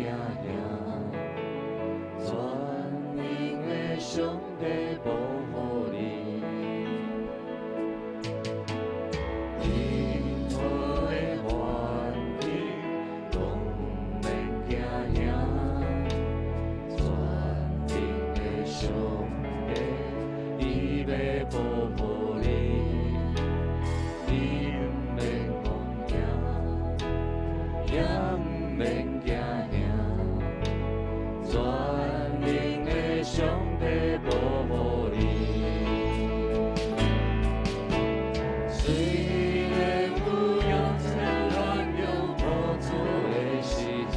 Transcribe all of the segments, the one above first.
全能的上帝保护你，任何的环境拢免惊吓，全能的上帝伊要保护你，你免惊，也毋免惊吓。全能的上帝保护你，虽然有用千万用无助的时阵，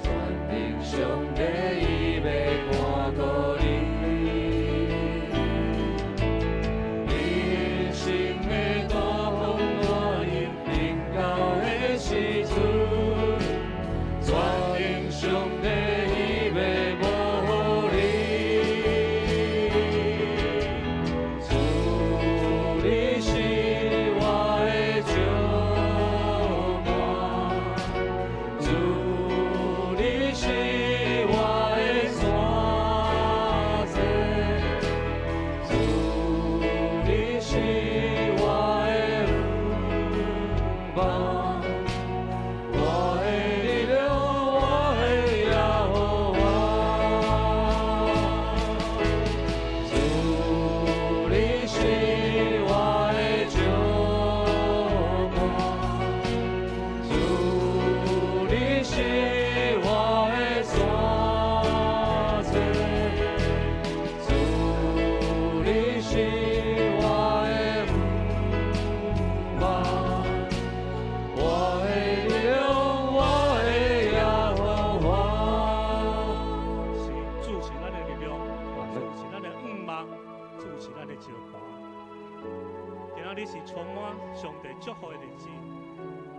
全能上帝伊要看顾你，人生的大风大雨临到的时阵。全能上帝伊要保护你，主你是我的掌舵，主你是我的山泽，主你是我的翅膀。今日是充满上帝祝福的日子，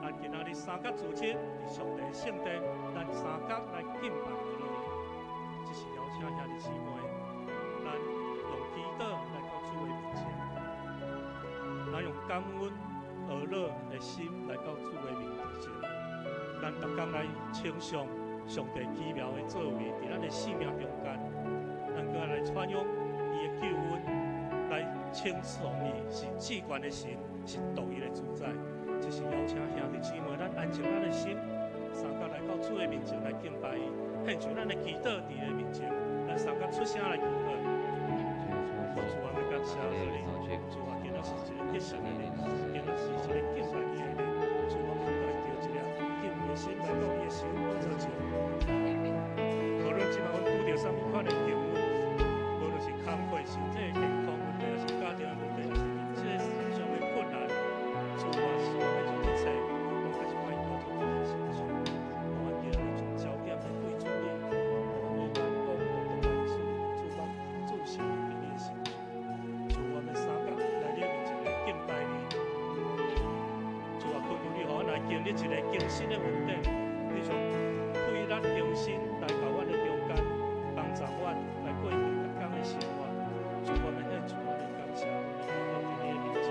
咱今仔日三角主日是上帝圣殿，咱三角来敬拜而来。这是邀请兄弟姊妹，咱用祈祷来到主的面前，咱用感恩和乐的心来到主的面前，咱逐天来称颂上帝奇妙的作为，伫咱的生命中间，咱搁来传扬伊的救恩。来称颂伊是至高的神，是独一的主宰。这是邀请兄弟姊妹，咱安静咱的心，三角来到主的面前来敬拜伊，献上咱的祈祷伫伊面前，咱三角出声来祈祷。主啊，我感谢你，主啊，今仔是一个吉祥的日，今仔是一个敬拜伊的日。主啊，我来着一个敬畏的心来到伊的心做酒。无论今晚阮拄着什么款的境遇，无论是工课、身体的健康。家庭的问题，这个世上的困难，主啊，是我们一切，拢开始来交托你的身上。我们今日从焦点来对主你，我们眼光我们主，主帮助神给你的心中。主我们三角来你面前来敬拜你。主啊，恳求你，互阮来经历一个更新的稳定，你从开咱重新来到阮的中间，帮助阮来过每一天的生活。主我们献出我们感谢，来到你的面前。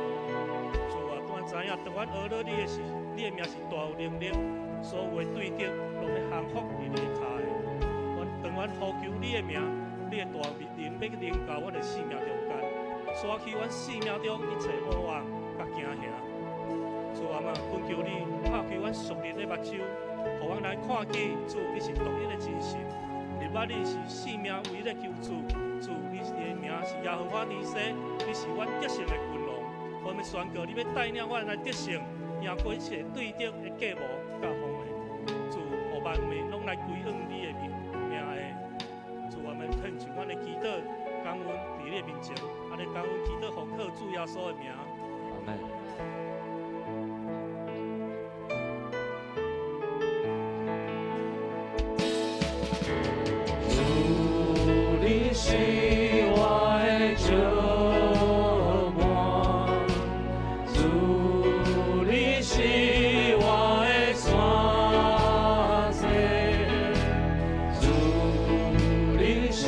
主啊，当知影，当阮学了你的是，你的名是大有能力，所有的对敌拢要降服你的脚的。当阮呼求你的名，你的大能要临到阮的生命中间，刷去阮生命中一切乌暗甲惊吓。主啊嘛，恳求你拍开阮属灵的目睭，互阮来看见主你是独一的真神，明白你是生命唯一的救主。主，你的名是耶和华尼西，你是阮得胜的君王。我们宣告，你要带领阮来得胜，赢过一切对敌的计谋甲风的。主，互万民拢来归向你的名的。主，我们恳求阮的祈祷，感恩伫你的面前，安尼感恩祈祷奉靠主耶稣的名。阿门。你是我的掌舵，主你是我的山泽，主你是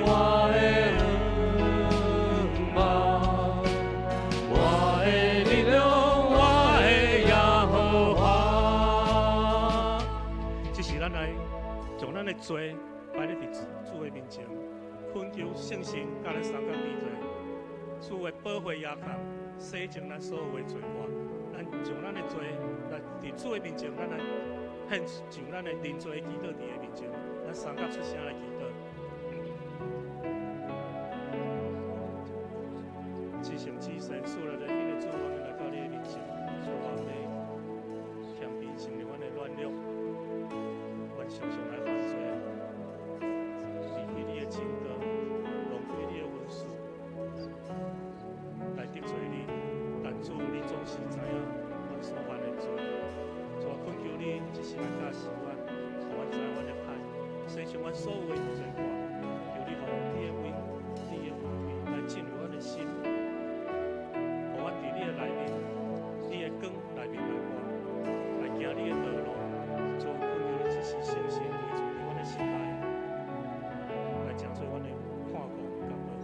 我的翅膀，我的力量，我的耶和华，这是咱来将咱的罪摆咧伫主的面前，恳求圣神甲咱三角地罪，主的保护亚康，洗净咱所有的罪恶。咱将咱的罪来伫主的面前，咱来献上咱的认罪祈祷伫的面前，咱三角出声来祈祷。至圣至圣，属了的迄个主，我们来到你的面前，主我们谦卑承认阮的软弱，阮常常来犯罪，离弃你的真道，浪费你的恩赐，来得罪你。但主，你总是知影阮所犯的罪，主恳求你一时来教示阮，互阮知阮的歹，洗净阮所有的罪过，求你互你的恩、你的恩惠来进入阮的心。伫你的内面，你的光内面来活，来行你的道路，做困难的一时信心围住伫阮的心内，来成做阮的看顾甲保护。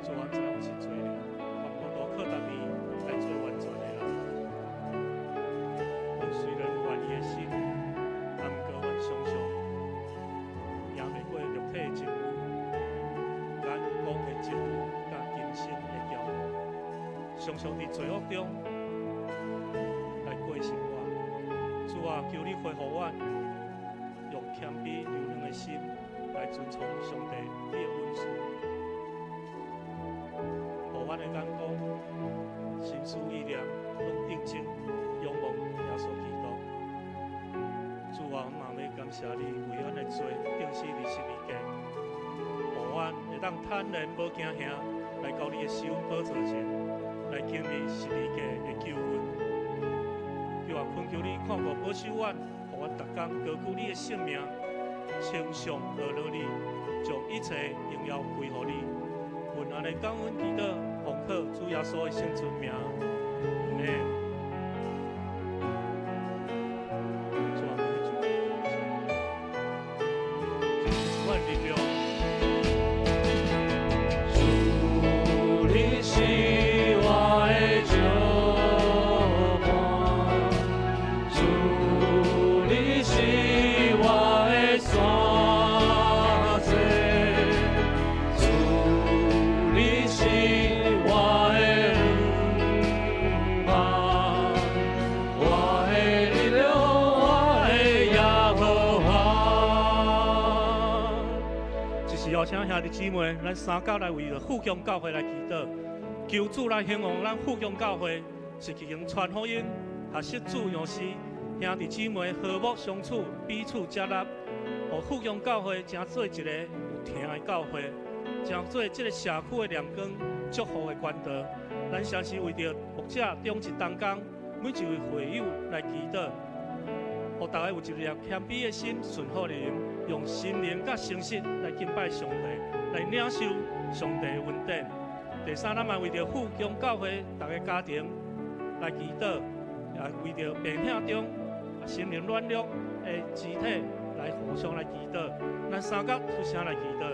主，阮知有是罪了，我们都靠答你来做完全的人。阮虽然有愿意的心，但毋过阮常常赢袂过肉体的情欲、眼光的情欲。常常伫罪恶中来过生活，主啊，求你恢复阮，用谦卑柔软的心来遵从上帝你的恩赐，互阮的眼光、心思意念拢定睛仰望耶稣基督。主啊，嘛要感谢你为阮的罪定死伫十字架，互阮会当坦然无惊吓来到你的施恩宝座前。来经历十字架的救恩，又啊恳求你看顾保守阮，互阮逐工高举你的性命，称颂阿罗你，将一切荣耀归乎你。阮安尼感恩祈祷，奉靠主耶稣的圣尊名，阿门。请兄弟姊妹，咱三角来为着富强教会来祈祷，求主来兴旺咱富强教会，是去用传福音、学习主样式，兄弟姊妹和睦相处，彼此接纳，互富强教会成做一个有听的教会，成做这个社区的亮光、祝福的管道。咱诚实为着牧者中一同工，每一位会友来祈祷，互大家有一粒谦卑的心，顺服的灵。用心灵甲诚实来敬拜上帝，来领受上帝的恩典。第三，咱嘛为着富强教会大家家庭来祈祷，也为着病痛中心灵软弱的肢体来互相来祈祷。咱三角出声来祈祷。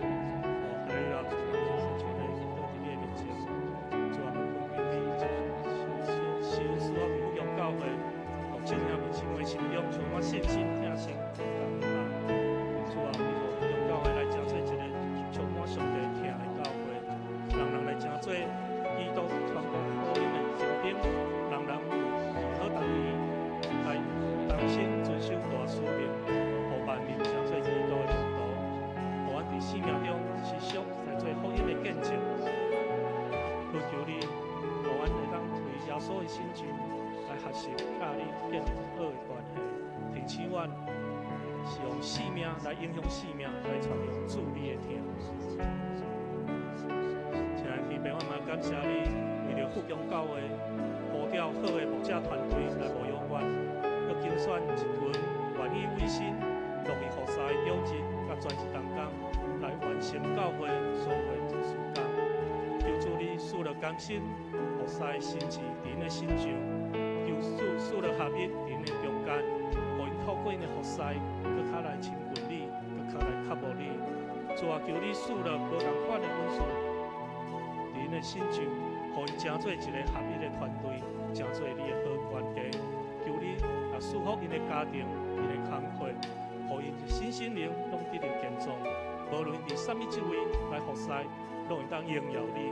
哈利路亚！主啊，是使我富强教会，目前也未成为心中充满信心、听信。做基督传播福音的士兵，人好同意来同心遵守大使命，互万民成做基督的门徒，互阮伫生命中持续来做福音的见证。恳求你，互阮会当为耶稣的心情来学习甲你建立好的关系，提醒阮是用生命来影响生命，来传扬主你的听。我嘛感谢你，为着富强教会呼召好的牧者团队来牧养阮，佮竞选一群愿意委身、乐意服侍的长子，甲全一同工来完成教会所有的事工。求主你赐了甘心，服侍的心志伫因的心上；求主赐了合一伫因的中间，互因透过因的服侍，佮较来亲近你，佮较来靠无你。主啊，求你赐了无共款的恩赐。因的心上，互因成做一个合一的团队，成做你的好关系。求你也甲祝福因的家庭、因的工课，互因身心灵拢得到健壮。无论伫什么职位来服侍，拢会当荣耀你。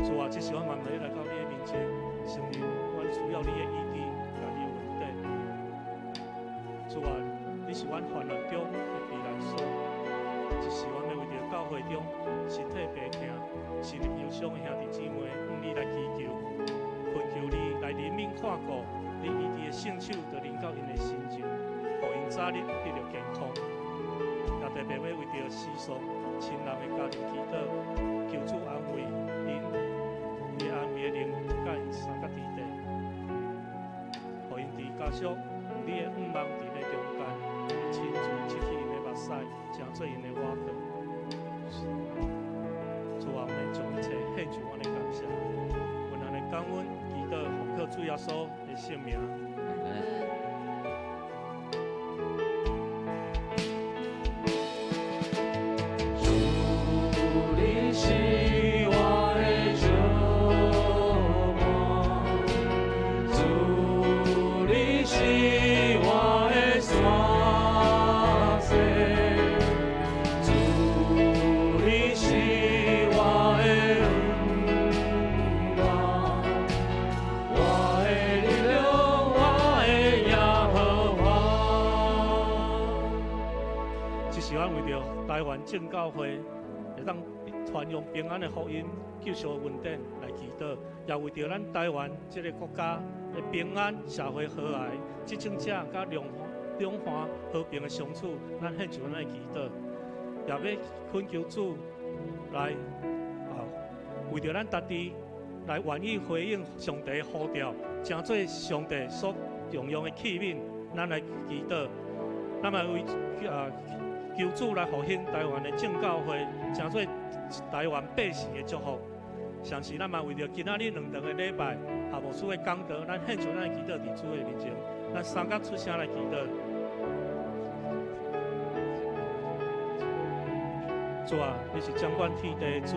主啊，这是我慢慢来到你的面前，承认我需要你的医治，甲你的稳定。主啊，你是阮患难中的避难所，就是阮要为着教会中身体病痛、心灵忧伤的兄弟姊妹，向你来祈求，恳求你来怜悯看顾，你医治的圣手就临到因的心情，互因早日得到健康。也特别要为着世俗亲人的家庭祈祷，求主安慰因，伊安慰的灵甲因三角地底，互因伫家属你的五望伫咧中间，亲自拭去因的目屎，成做因的瓦壳。主啊，我们将一切献上阮的感谢，阮安尼感恩祈祷，奉靠主耶稣的圣名。台湾正教会会当传扬平安的福音，救赎稳定来祈祷，也为着咱台湾这个国家的平安、社会和谐、执政者甲两岸和平的相处，咱献上咱的祈祷，也要恳求主来为着咱家己来愿意回应上帝的呼召，成做上帝所重用的器皿，咱来祈祷，咱来为求主来复兴台湾的正教会，成做台湾百姓的祝福。上时咱嘛为着今仔日2场的礼拜，下牧师的讲道，咱献上咱的祈祷伫主的面前，咱三角出声来祈祷。主啊，你是掌管天地的主，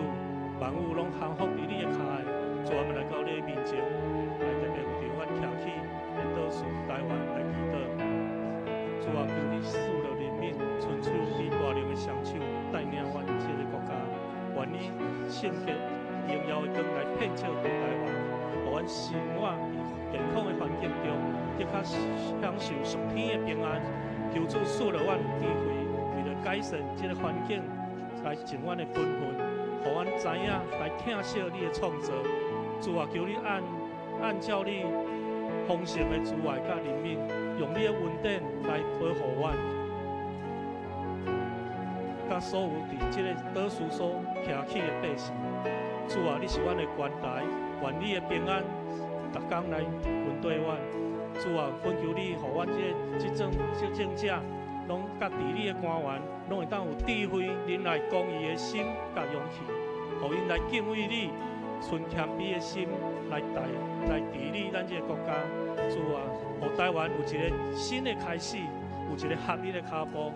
万物拢降服伫你的脚下。主啊，我们来到你的面前，来特别为着阮徛起的岛屿台湾来祈祷。主啊，求你赐了怜悯，伸出你大能的双手，带领阮这个国家，愿你圣洁荣耀的光来遍照全台湾，互阮生活伫健康的环境中，更较享受上天的平安。求主赐了阮智慧，为了改善这个环境，来尽阮的本分，互阮知影来听惜你的创造。主啊，求你按照你丰盛的慈爱甲怜悯，用你的恩典来保护阮，甲所有伫这个岛屿所徛起的百姓。主啊，你是阮的关台，愿你的平安逐工来轮对阮。主啊，恳求你，互阮这执政者，拢甲治理的官员，拢会当有智慧、忍耐、公义的心甲勇气，互因来敬畏你。存谦卑的心来治理咱这个国家，主啊，互台湾有一个新的开始，有一个合理的脚步。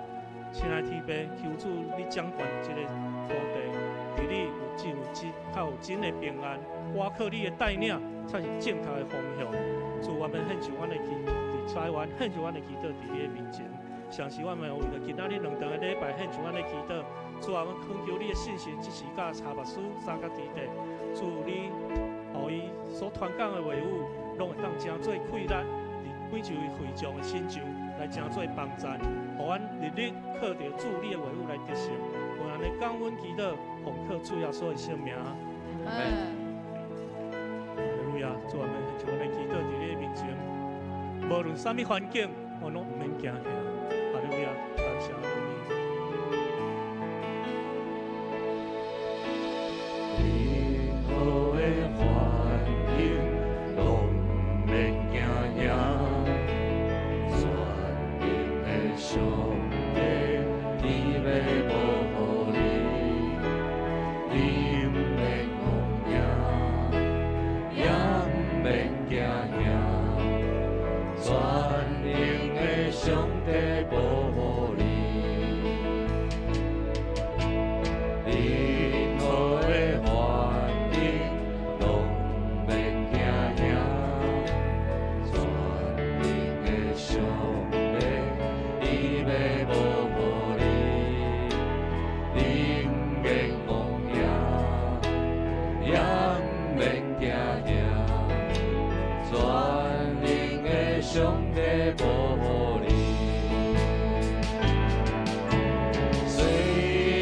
亲爱的天父，求主你掌管这个土地，伫你有真有真，较有真的平安。我靠你的带领，才是正确的方向。主，我们献上阮的祈，伫台湾献上阮的祈祷伫你的面前。上时我们为了今仔日2场的礼拜献上阮的祈祷。主啊，我恳求你的信心，支持甲查目书三角地底。主你，互伊所传讲的话语，拢会当成做溃烂，每一位会众的心上来成做帮赞，互阮日日靠着主你的话语来得胜。有安尼感恩祈祷，奉靠主耶稣的圣名。哈利路亚！主啊，我们献上阮的祈祷伫你的面前，无论啥物环境，我拢毋免惊吓。哈利路亚！感谢主。保护你。虽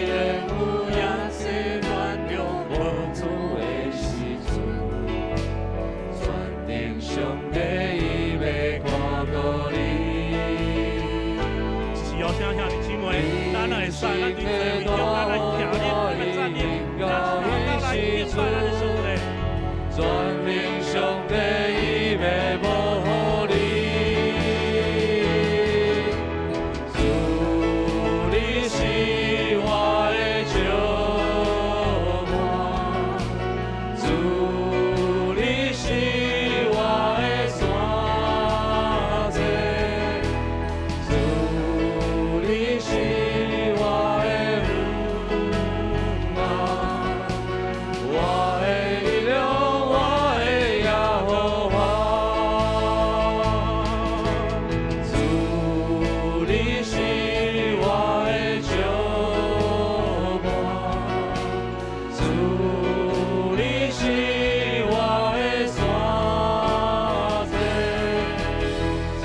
然有夜色乱中无主的时阵，全能上帝伊要看顾你。只是邀请兄弟姊妹，咱来使咱对这位中，咱来听你，来赞美，咱来敬拜咱的上帝。全能上帝伊要保护你，主你是我的照望，主你是我的山寨，主你是我的恩我的力量，我的耶和华，主你是我的照望，主你是我的山寨，主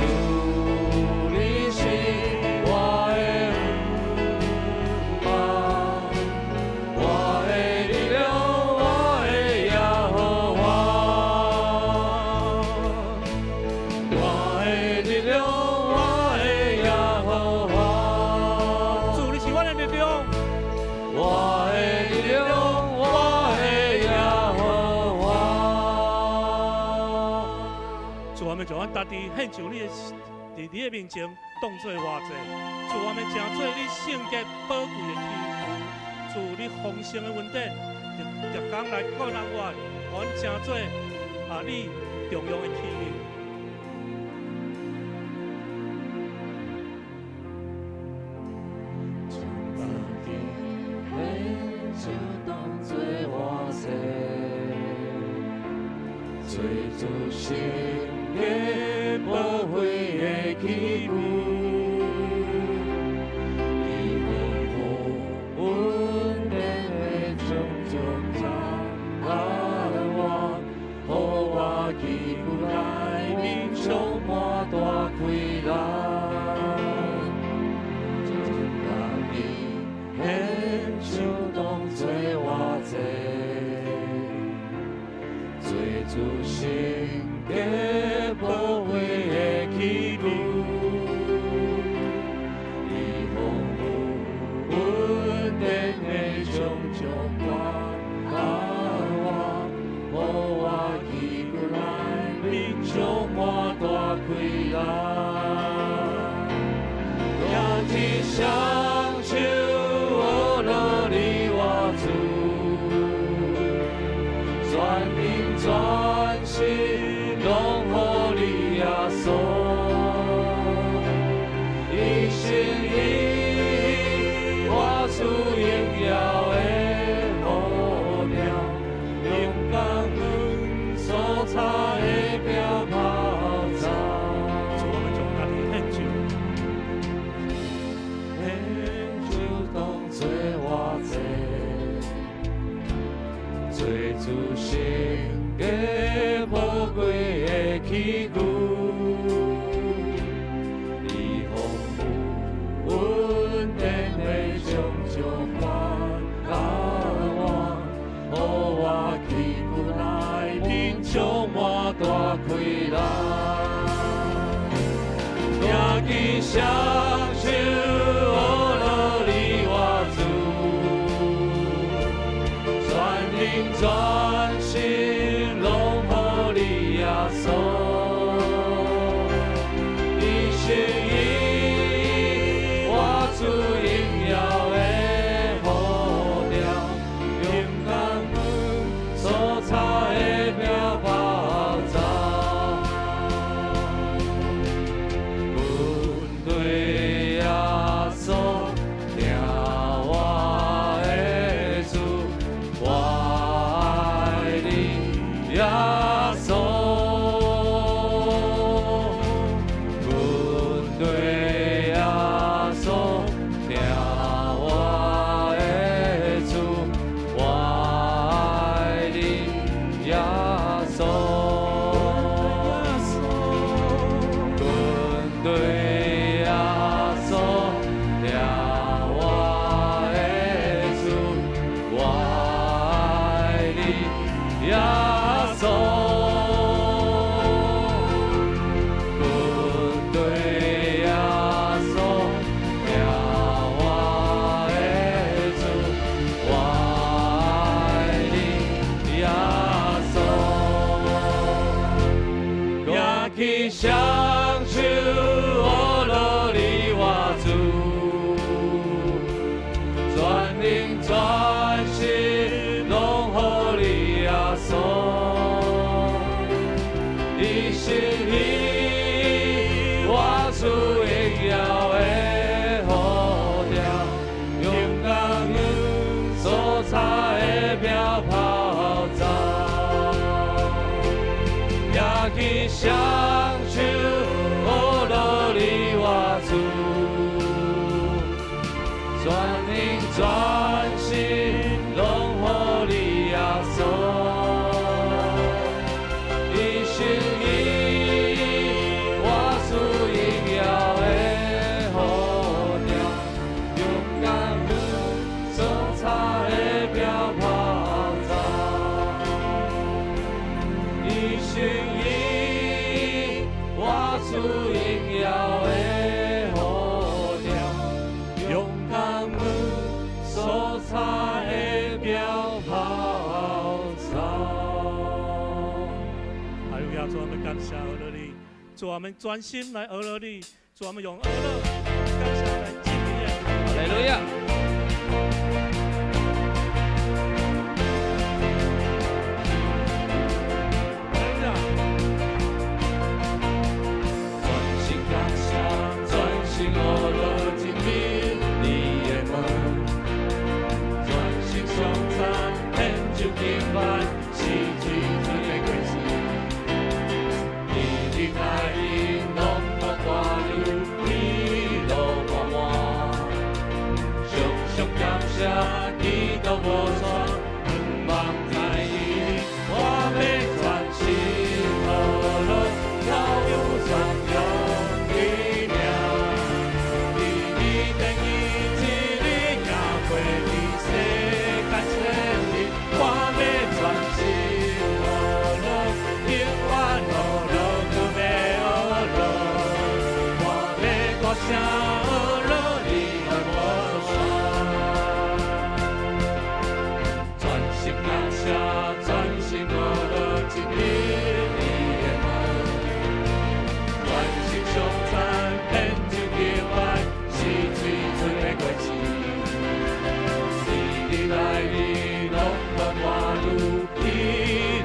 你是我的恩我的力量。就阮家己献上你的，伫你的面前当作活祭，主我们正做你圣洁宝贵的器具，主你丰盛的恩典，逐工来顾咱我，阮正做你重用的器皿。做主圣洁宝贵的器皿，以丰富恩典的种种赞我，予我器具内面充满大开朗，让你献上当作活祭。做主圣洁宝贵的器皿，以丰富恩典的种种我，予我器具内面充满大开朗，也只双手握落你我主。全心拢予你耶稣，一心以我主荣耀的护照，用感恩所插的标炮仗。主，我们将咱的献上当作活祭，做主圣洁宝贵的器具，以丰富恩典的种种我，予我器具内面充满大开朗，也记双手握落你我主，全灵全心拢予你耶稣，一心以我主荣耀的护照，用感恩所插的标炮仗，阮对耶稣听我的主，我爱你耶稣。阮对耶稣了我的主，我爱你耶稣。对耶稣了我的主，我爱你耶稣。举起双手，我落你我主，全灵全心拢予你耶稣。你是你，我主荣耀的呼召，勇敢所擦的标跑走。举起双手，我落你我主，全灵全心拢予你耶稣。你是你，我主荣耀的呼召，勇敢所擦的标跑走。你是你，我主荣耀的呼召，勇敢所擦的标跑走。哈利路亚！主，我们感谢俄罗你，主，我们专心来俄罗你，主，我们用俄罗感谢来纪念。哈利路亚！专心感谢，专心俄罗进入你的门，专心颂赞，献上敬拜，是最最的贵事。你的爱意拢不挂留，你都满满。常常感谢，祈祷无错，盼望在你，我要专心俄罗，要有传扬你名。你的等意一日也会比世界千里，我要专心俄罗，永远俄罗，就要俄罗，我要歌声俄罗，你爱我所。专心感谢，专心俄罗进入你的门，专心颂赞，献上敬拜，是最最的贵事。你的爱意拢不挂留，你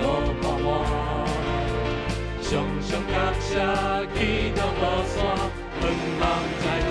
拢满满。常常感谢，祈祷无散，盼望在你。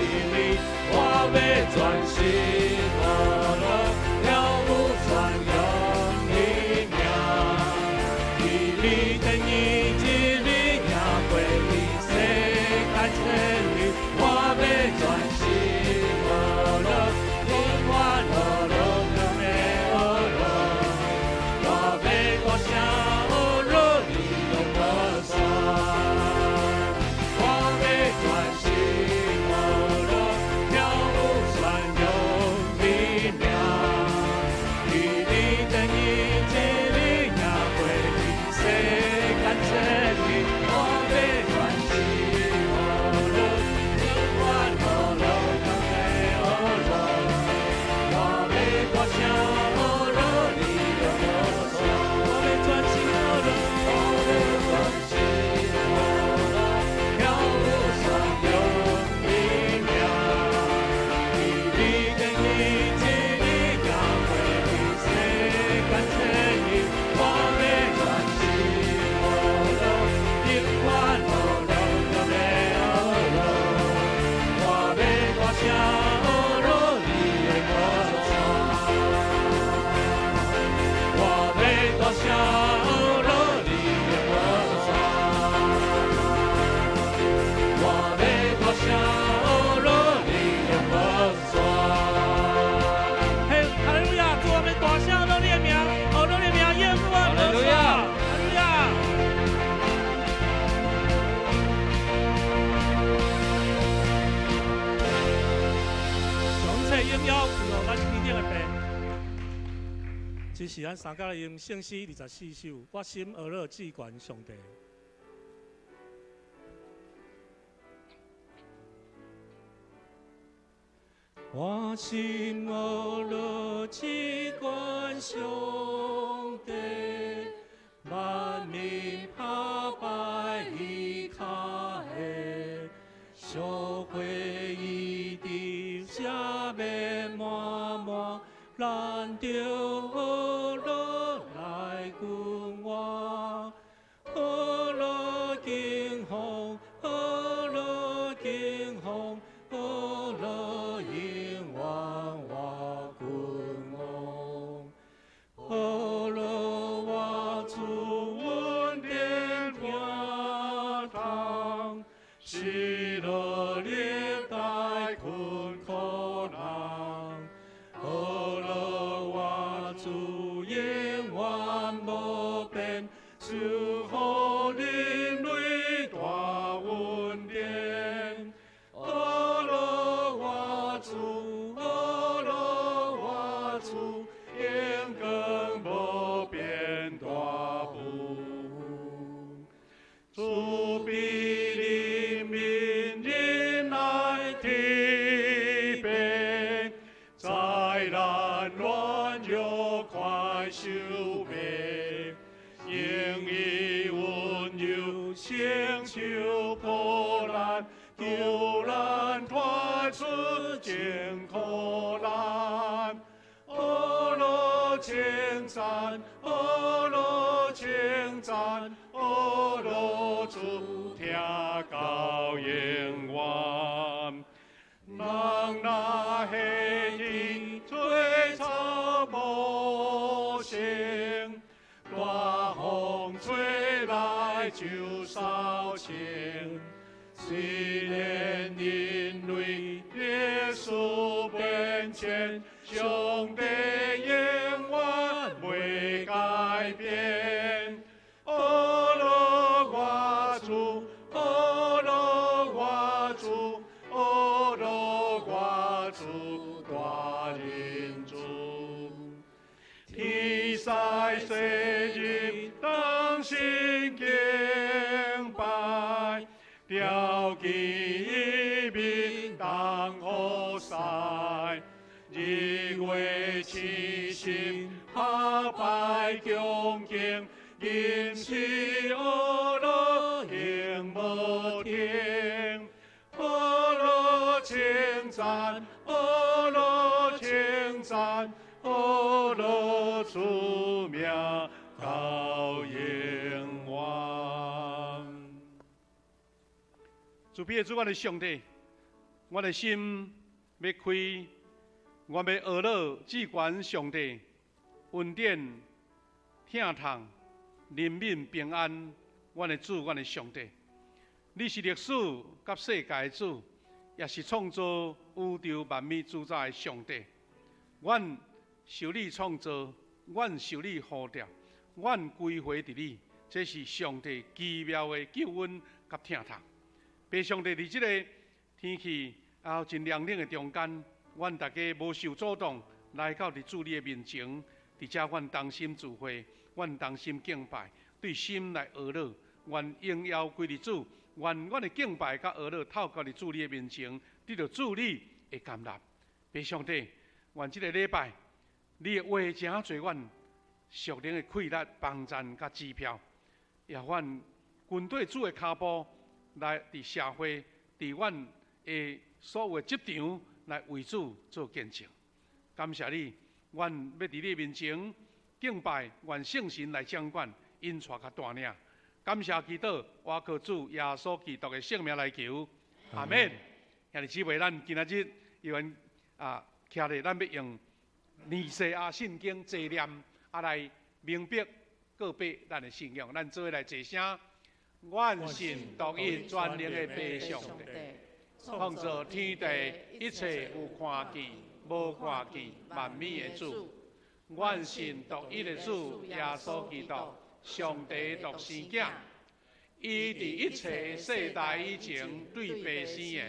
的应邀有咱天顶的爸，这是咱三角用圣诗24首，我心俄勒至关上帝。我心俄勒至关上帝，万民澎湃伊卡的，社会一地下面满满，咱着俄勒来君王，俄勒敬奉，俄勒敬奉，俄勒迎王我君王，俄勒我主稳定天堂，喜乐历代困苦人，俄勒我主永远无变，祝福人类大稳定。俄勒我主，俄勒我主，永更无变大富。主必人民忍耐体病，灾难乱弱快消灭，应以温柔成就破烂，救咱脱出艰苦难。俄勒称赞，俄勒称赞，俄勒主听到永远。人那下地吹草无声，大风吹来就扫清。虽然人类耶稣变迁，上帝永远未改变。俄勒我主，俄勒我主，俄勒我主，大人主。天使世人当心敬拜，调旗一面当好赛。日月七星下拜恭敬，因是俄勒永无停。俄勒称赞，俄勒称赞，俄勒主名到永远。主必主，我的上帝，我的心要开，我要俄勒至关上帝，恩典、疼痛、人民平安，我的主，我的上帝。你是历史甲世界的主，也是创造宇宙万物主宰的上帝。阮受你创造，阮受你呼召，阮归回伫你，这是上帝奇妙的救恩甲疼痛。爸上帝，伫即个天气真凉冷的中间，阮大家无受阻挡，来到伫主你的面前，伫遮阮同心聚会，阮同心敬拜，对心来俄勒，愿应邀归伫主，愿阮的敬拜甲俄勒透过伫主你的面前，得到主你的甘纳。爸上帝，愿即个礼拜，你的话真侪阮属灵的气力、帮赞甲支票，也阮军队主的脚步。来伫社会，伫阮的所有的职场来为主做见证。感谢你，阮要伫你面前敬拜，愿圣神来掌管，因带较大领。感谢祈祷，我靠主耶稣基督的圣名来求，阿门。兄弟姊妹，咱今仔日有人徛咧，咱要用尼西亚圣经坐念来明白告别咱的信仰。咱做伙来坐声。愿信独一全能的爸上帝，创造天地一切有看见、无看见万物的主。愿信独一的主耶稣基督，上帝独生子。伊伫一切世代以前对爸生的，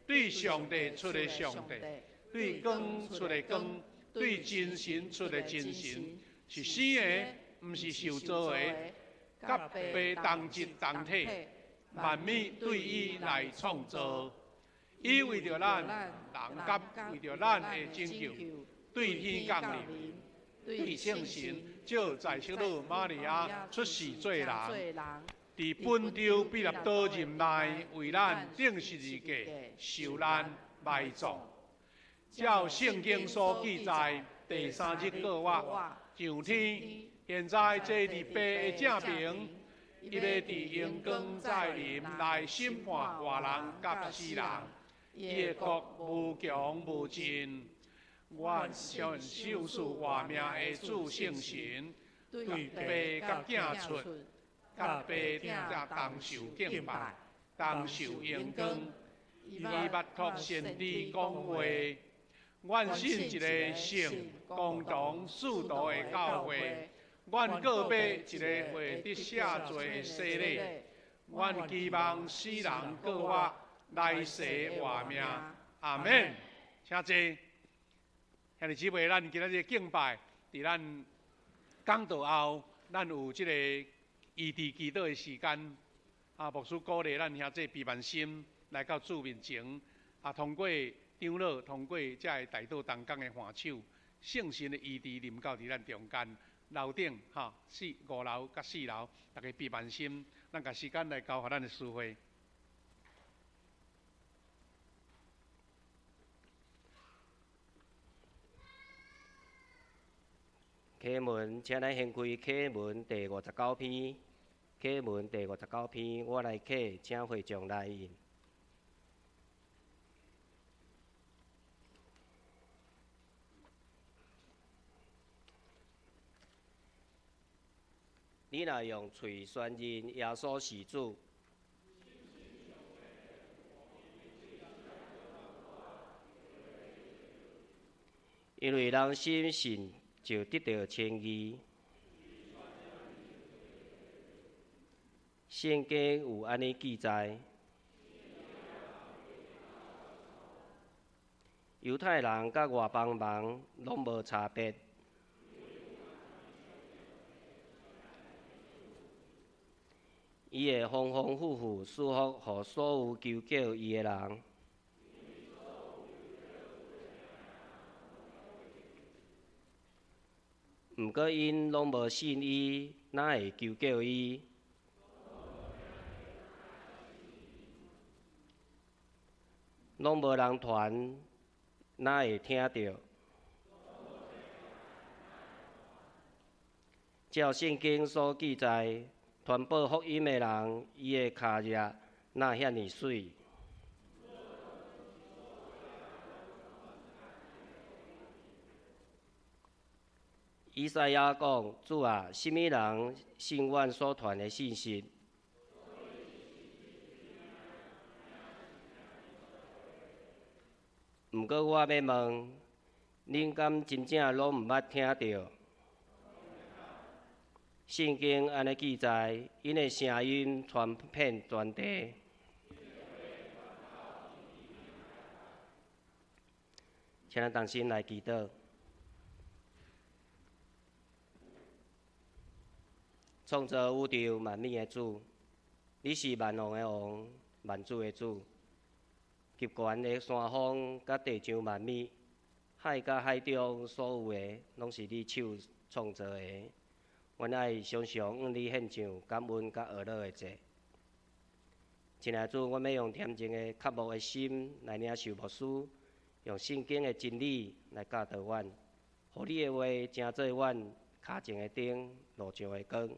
对上帝出的上帝，对光出的光，对真神出的真神，是生的，毋是受造的。甲爸同质同体，万物对伊来创造。伊为着咱人甲为着咱的拯救，对天降临，对圣神照在色女玛利亚出世做人，伫本州彼拉多任内为咱定十字架，受难埋葬。照圣经所记载，第3日过活，上天。现在坐伫爸的正边，伊要伫阳光再临来审判活人甲死人。伊的国无强无尽，愿向受死活命的主圣神，对爸甲囝出，甲爸同受敬拜，同受荣光。伊捌托先知讲话，愿信一个圣、共同、属道的教会。愿告别一个会得赦罪的洗礼，愿期望死人告我来世活命。阿免，请坐。兄弟姊妹，咱今仔日敬拜，伫咱讲道后，咱有这个异地祈祷的时间。牧师鼓励咱兄弟闭慢心来到主面前，通过长老，通过这个大道同工的换手，圣神的异地临到伫咱中间。楼顶5楼甲4楼，大家闭慢心，咱把时间来交予咱的师会。启文，请咱掀开启文第59篇。启文第59篇，我来启，请会众来印。你若用嘴宣认耶稣是主，因为人心信就得到称义。圣经有安尼记载：犹太人甲外邦人拢无差别。伊会丰丰富富赐福予所有求救伊的人。毋过因拢无信伊，哪会求救伊？拢无人传，哪会听到？照圣经所记载。传播福音的人，伊的脚热哪遐尼水？以赛亚讲：主啊，什么人信阮所传的信息？毋过我要问，恁敢真正拢毋捌听到？圣经安尼记载，因的声音传遍全地。请咱同心来祈祷。创造宇宙万物的主，你是万王的王，万主的主。极悬的山峰甲地上万物，海甲海中所有的，拢是你手创造的。阮爱常常向你献上感恩甲学乐的祭。亲爱的主，阮要用恬静的、渴慕的心来领受牧师，用圣经的真理来教导阮，互你的话成做阮脚前的灯，路上的光。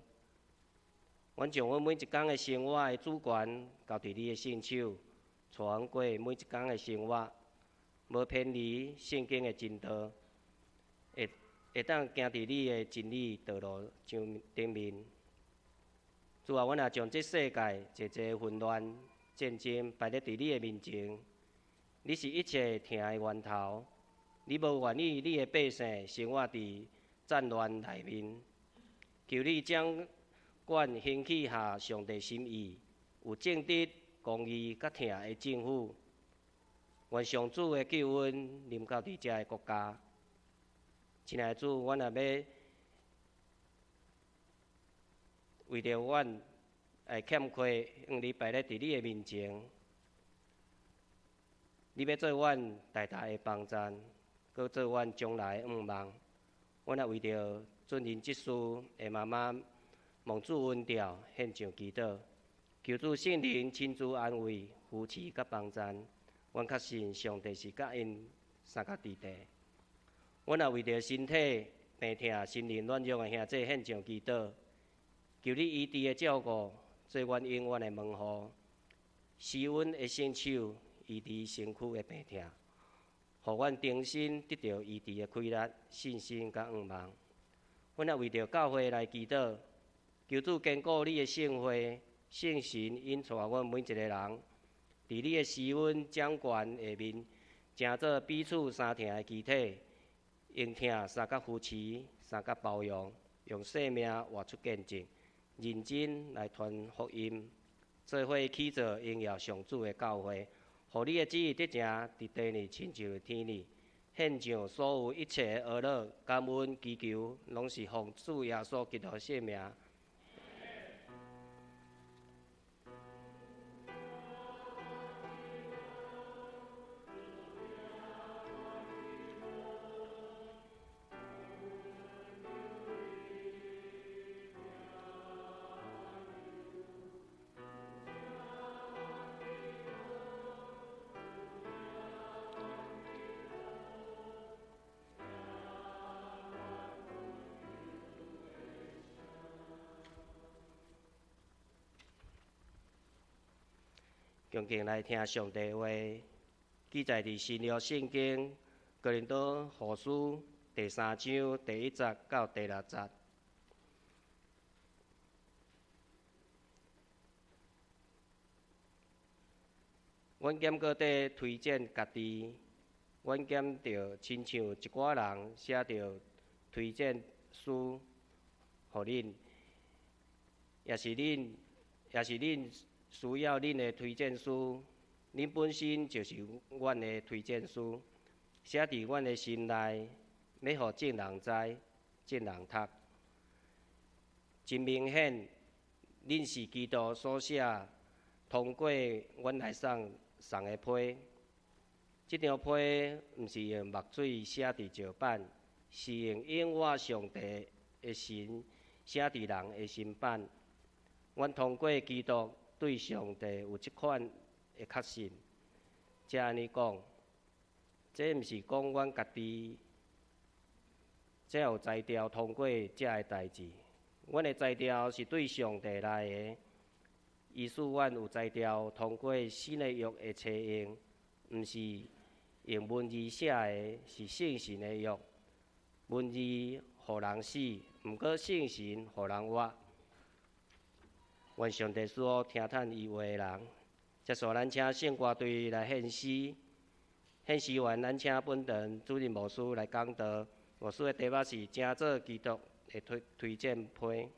阮将阮每一天的生活的主权交伫你的圣手，带阮过每一天的生活，无偏离圣经的真道。会当行伫你的真理道路上顶面。主啊，阮也将这世界一个混乱战争摆咧伫你的面前。你是一切疼的源头，你无愿意你的百姓生活伫战乱内面。求你将阮兴起下上帝心意，有正直、公义、甲疼的政府。愿上主的救恩临到伫遮个国家。亲爱的主，阮也要为着阮欠亏，礼拜日伫你的面前，你要做阮代代的帮赞，搁做阮将来的盼望。阮也为着尊人即事的妈妈蒙主恩调，献上祈祷，求主圣灵亲自安慰、扶持甲帮赞。阮确信上帝是甲因三角伫地。阮也为着身体病痛、心灵软弱的兄弟献上祈祷，求你医治的照顾，做阮永远的问候，施阮的圣手医治身躯的病痛，互阮重新得到医治的气力、信心甲盼望。阮也为着教会来祈祷，求主坚固你的圣会、圣神引带阮每一个人，伫你的施恩掌权下面，成做彼此相挺的肢体，用疼三角扶持、三角包容，用生命活出见证，认真来传福音，做伙起造荣耀上主的教会，互你的旨意得成伫地里亲像伫天里。献上所有一切的恶乐、感恩、祈求，拢是奉主耶稣基督的圣名。恭敬来听上帝话，记载伫新约圣经哥林多后书第3章第1节到第6节。阮减搁伫推荐家己，阮减着亲像一寡人写着推荐书，互恁，也是恁需要恁的推荐书，恁本身就是阮的推荐书，写伫阮的心内，要互众人知、众人读。真明显，恁是基督所写，通过阮来送的批。这张批毋是用墨水写伫石板，是用永活上帝的神写伫人的心板。阮通过基督对上帝有即款的确信，才安尼讲。这毋是讲阮家己才有才调通过遮个代志，阮的才调是对上帝来的。伊使阮有才调通过新的约的册用，毋是用文字写的，是圣神的约。文字互人死，毋过圣神互人活。愿上帝赐福听叹伊话的人。接续咱请圣歌队来献诗，献诗完咱请本堂主任牧师来讲道。牧师的题目是正做基督的推荐批。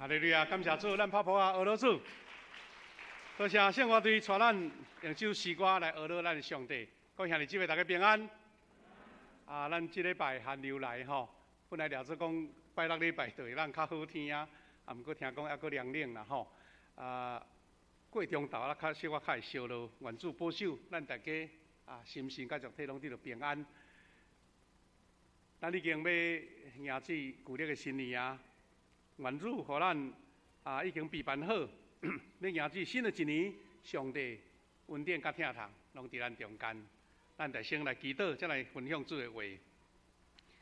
哈利路亚，感谢主，咱拍拍啊，俄罗斯。多谢圣乐队带咱用首诗歌来学乐咱的上帝。各位兄弟姊妹，大家平安。咱这礼拜寒流来吼，本来了做讲拜六礼拜就会咱较好天啊，毋过听讲还阁凉冷啦吼。过中昼较小可较会烧落，愿主保守咱大家心身甲肉体拢得到平安。咱已经要迎接旧历的新年啊！愿主互咱已经备办好，要迎接新的一年，上帝恩典甲疼痛拢伫咱中间。咱就先来祈祷，再来分享主的话。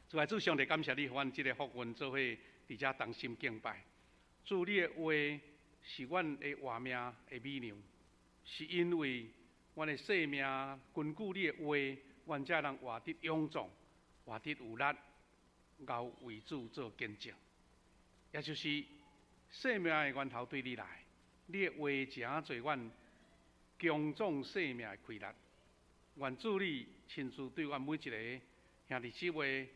主啊，主上帝感谢你，互阮即个福运做伙伫遮同心敬拜。主你的话是阮的活命的美娘，是因为阮的生命根据你的话，阮才能活得勇壮。活得有力，熬为主做见证，也就是生命的源头对你来，你的话诚做阮强壮生命的气力。愿主你亲自对阮每一个兄弟姊妹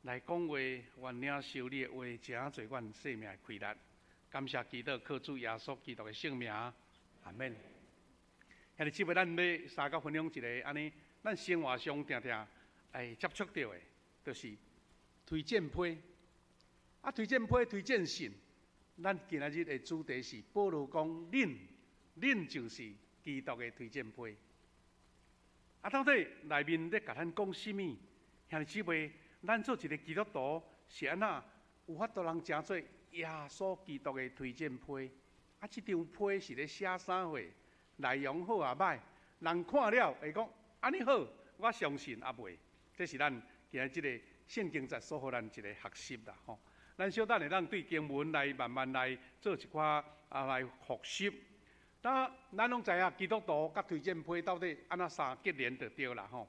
来讲话，愿领受你的话诚做阮生命的气力。感谢祈祷，靠主耶稣基督的圣名，阿免。兄弟姊妹，咱要三角分享一个安尼，咱生活上定定接触到的，就是推荐批。推荐批、推荐信，咱今仔日的主题是保罗讲，恁就是基督的推荐批。到底内面咧甲咱讲什么？兄弟姊妹，咱做一个基督徒是安那有法度人诚做耶稣基督的推荐批？这张批是咧写啥货？内容好啊歹？人看了会讲安尼好，我相信啊袂。这是咱今日这个圣经节所予咱一个学习啦，吼。咱小等下咱对经文来慢慢来做一寡来复习。咱拢知影基督徒甲推荐批到底安那三结连就对啦，吼。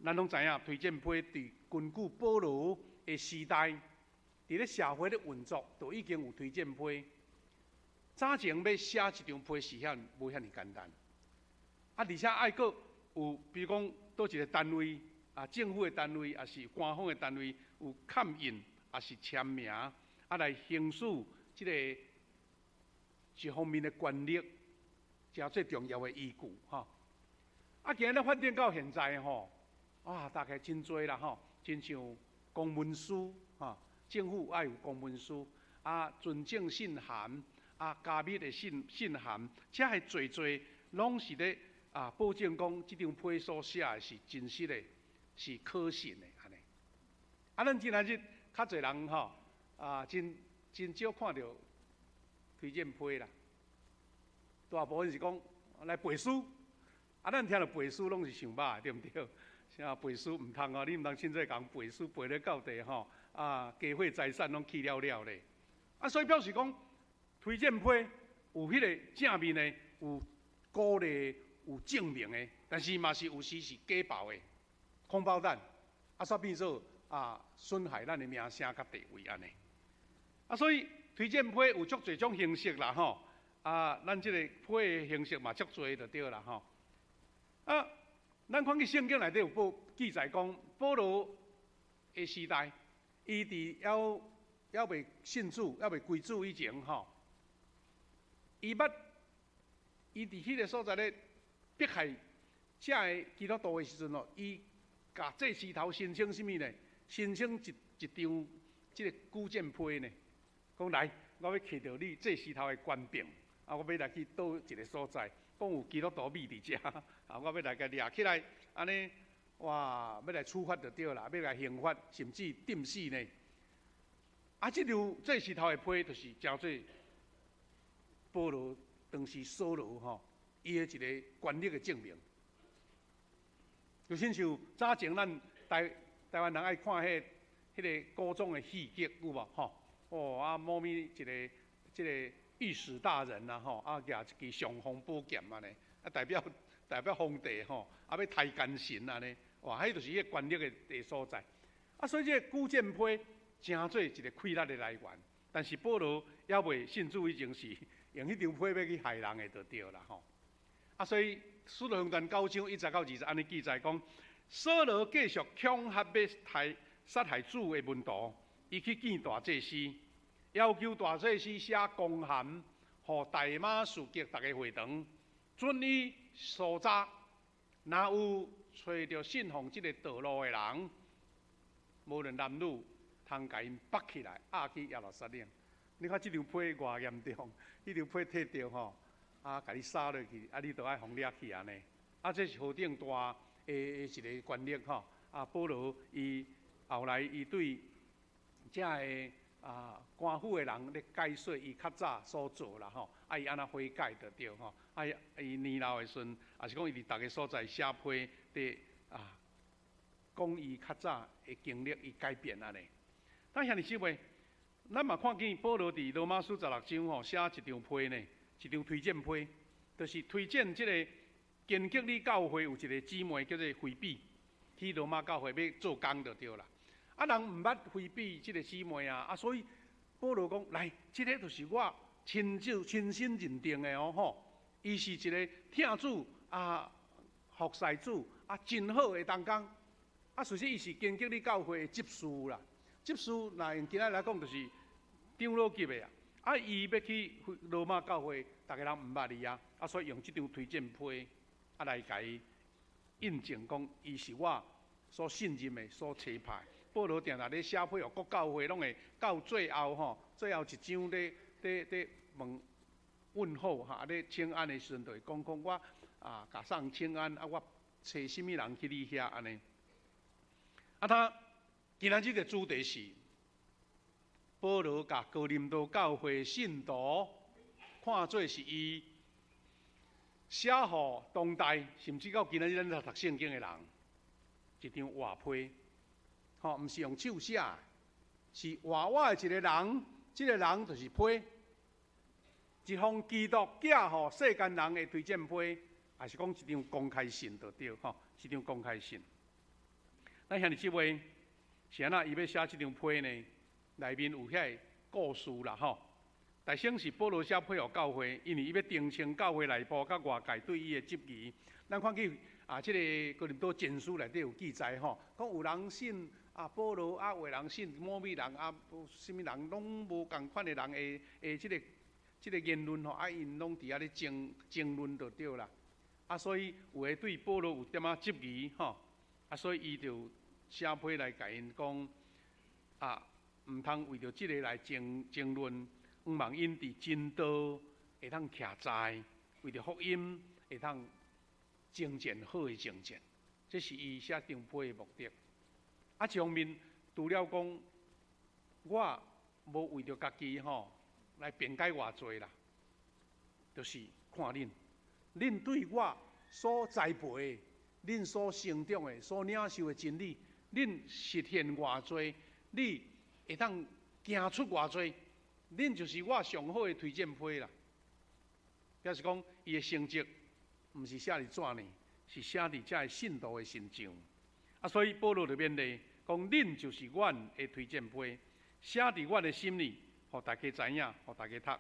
咱拢知影推荐批伫根据保罗的时代，伫咧社会咧运作，就已经有推荐批。早前要写一张批是无遐尼简单，而且爱阁有，比如讲倒一个单位。政府的单位，也是官方的单位，有刊印，也是签名，来行使这个一方面的权力，这最重要的依据，吼。今日发展到现在，吼，大概真多啦，吼，亲像公文书，政府爱有公文书，准证信函，加密的信函，这系侪拢是咧保证讲这张批所写的是真实的。是可信的安尼，咱今仔日较侪人吼，真少看到推荐批啦。大部分是讲来背书，咱听到背书拢是想歹，对毋对？啥背书毋通哦，你毋通凊彩讲背书背咧到地吼，家伙财产拢去了咧。所以表示讲推荐批有迄个正面的，有鼓励，有证明的，但是嘛是有时是假报的。空包弹，煞变做损害咱的名声甲地位安尼。所以推荐批有足侪种形式啦吼，咱即个批的形式嘛足侪就对啦吼。咱看去圣经内底有记载讲，保罗的时代，伊伫还未信主、还未归主以前吼，伊伫迄个所在咧迫害这个基督徒的时阵咯，伊甲这时头申请什么呢？申请一张这个举荐批呢？讲来，我要摕到你这时头的官兵，我要来去倒一个所在，讲有基督徒秘伫遮，我要来甲掠起来，安尼哇，要来处罚就对啦，要来刑罚，甚至定死呢。这张这时头的批，就是叫做保罗当时扫罗吼，伊的一个权力的证明。就亲像早前咱台湾人爱看迄个高中的戏剧有无吼？某咪一个即个御史大人呐吼，举一支尚方宝剑安尼，代表皇帝吼，要抬奸臣安尼，哇，迄就是迄个权力的所在。所以这个举荐批诚做一个气力的来源，但是保罗还未信主以前是用迄张批要去害人的就对啦吼。所以使徒行传9章1节到20安尼记载讲，扫罗继续恐吓要杀害主的门徒，伊去见大祭司，要求大祭司写公函，予大马士革大家会堂，准伊搜查，若有找到信奉这个道路的人，无论男女，通甲因绑起来，押去耶路撒冷。你看这张批偌严重，迄张批摕着吼，甲你撒落去，你都爱互掠去安尼。这是何等大一个权力吼！保罗伊后来伊对这个官府的人咧解说伊较早所做啦吼，伊安那悔改就对吼，伊年老的时阵，也是讲伊伫逐个所在写批伫讲伊较早的经历，伊改变安尼。但兄弟姊妹，咱嘛看见保罗伫罗马书16章吼写一张批呢，一张推荐批，就是推荐即个根基里教会有一个姊妹叫做菲比，去罗马教会要做工就对啦。人毋捌菲比即个姊妹所以保罗讲来，即个就是我亲身认定的哦吼，伊是一个听主服侍主真好的同工。其实伊是根基里教会的执事啦，执事若用今仔来讲，就是长老级的伊要去罗马教会，大家人毋捌伊所以用即张推荐批来甲伊印证讲，伊是我所信任的、所差派。保罗定定咧写批予各教会，拢会到最后吼，最后一章咧问候咧请安的时阵，就会讲我甲送请安我找什么人去你遐安尼。他今仔日的主题是保罗甲哥林多教会信徒看做是伊写予当代，甚至到今仔日咱读圣经的人一张画批。毋是用手写，是画我的一个人，这个人就是批，一封基督寄予世间人的推荐批，还是讲一张公开信就对一张公开信。咱兄弟姊妹，是安那伊要写这张批呢？内面有遐故事啦大省是保罗写批予教会，因为伊要澄清教会内部甲外界对伊的质疑。咱看见这个哥林多前书内底有记载讲有人信。保罗有人信某某人什么人拢无共款的人的这个言论因拢伫遐咧争论就对啦。所以有诶对保罗有点质疑所以伊就写批来甲因讲毋通为着即个来争论，毋望因伫真道会通徛在，为着福音会通精简好诶精简，这是伊写张批诶目的。一方面，除了讲我无为着家己来辩解偌济啦，就是看恁对我所栽培的、恁所成长的、所领受的真理，恁实现偌济，你会当行出偌济，恁就是我上好的推荐批啦。表示讲，伊的成绩毋是写伫纸呢，是写伫遮个信徒的身上。所以保罗就勉励讲，恁就是阮的推荐批，写伫阮的心里，互大家知影，互大家读。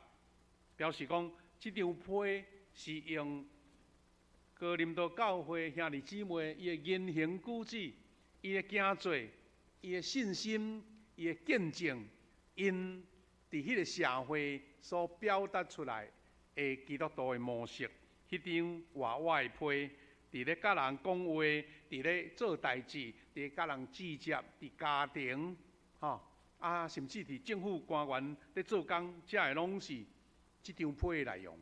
表示讲，这张批是用哥林多教会兄弟姊妹伊的言行举止、伊的行做、伊的信心、伊的见证，因伫迄个社会所表达出来的基督徒的模式，迄张画我的批。伫咧甲人讲话，伫咧做代志，伫咧甲人直接，伫家庭，甚至伫政府官员咧做工，这个拢是即张批的内容。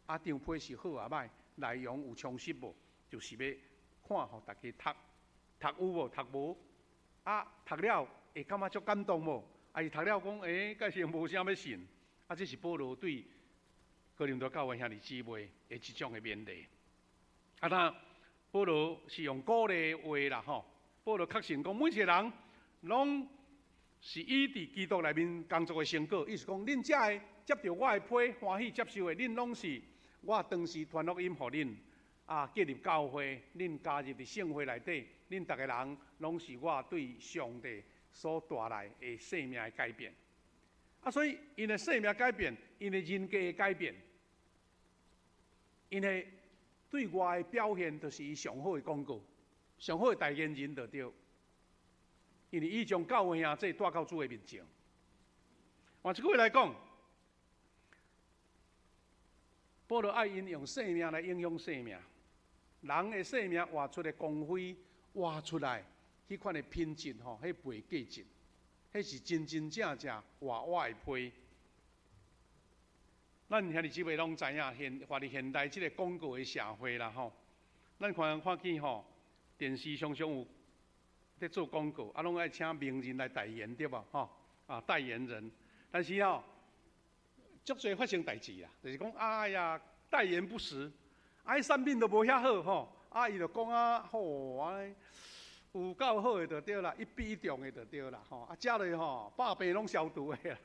张批是好啊歹，内容有充实无？就是要看互大家读，读有无？读无？读了会感觉足感动无？伊读了讲，介是无啥要信。这是保罗对哥林多教会兄弟姊妹的一种的勉励。保罗是用鼓励话啦保罗确信讲，每一个人拢是伊伫基督内面工作的成果。意思讲，恁遮个接到我的批，欢喜接受的，恁拢是我当时传福音，互恁建立教会，恁加入伫圣会内底，恁逐个人拢是我对上帝所带来的生命的改变。所以因的生命改变，因的人格的改变，因的对外的表现，就是伊上好的广告，上好的代言人就对。因为伊将教会兄弟带到主的面前。换一句话来讲，保罗爱因用生命来影响生命，人的生命活出的光辉，活出来，迄款的品质吼，迄袂价值，迄是真真正正活的批。咱兄弟姊妹拢知影，活伫现代即个广告的社会啦吼，咱看见吼，电视常常有在做广告，拢爱请名人来代言对无吼？代言人，但是吼，足侪发生代志啦，就是讲哎呀，代言不实，伊产品都无遐好吼，伊就讲吼，有够好的就对啦，一比一中的就对啦吼，食落吼，百病拢消除的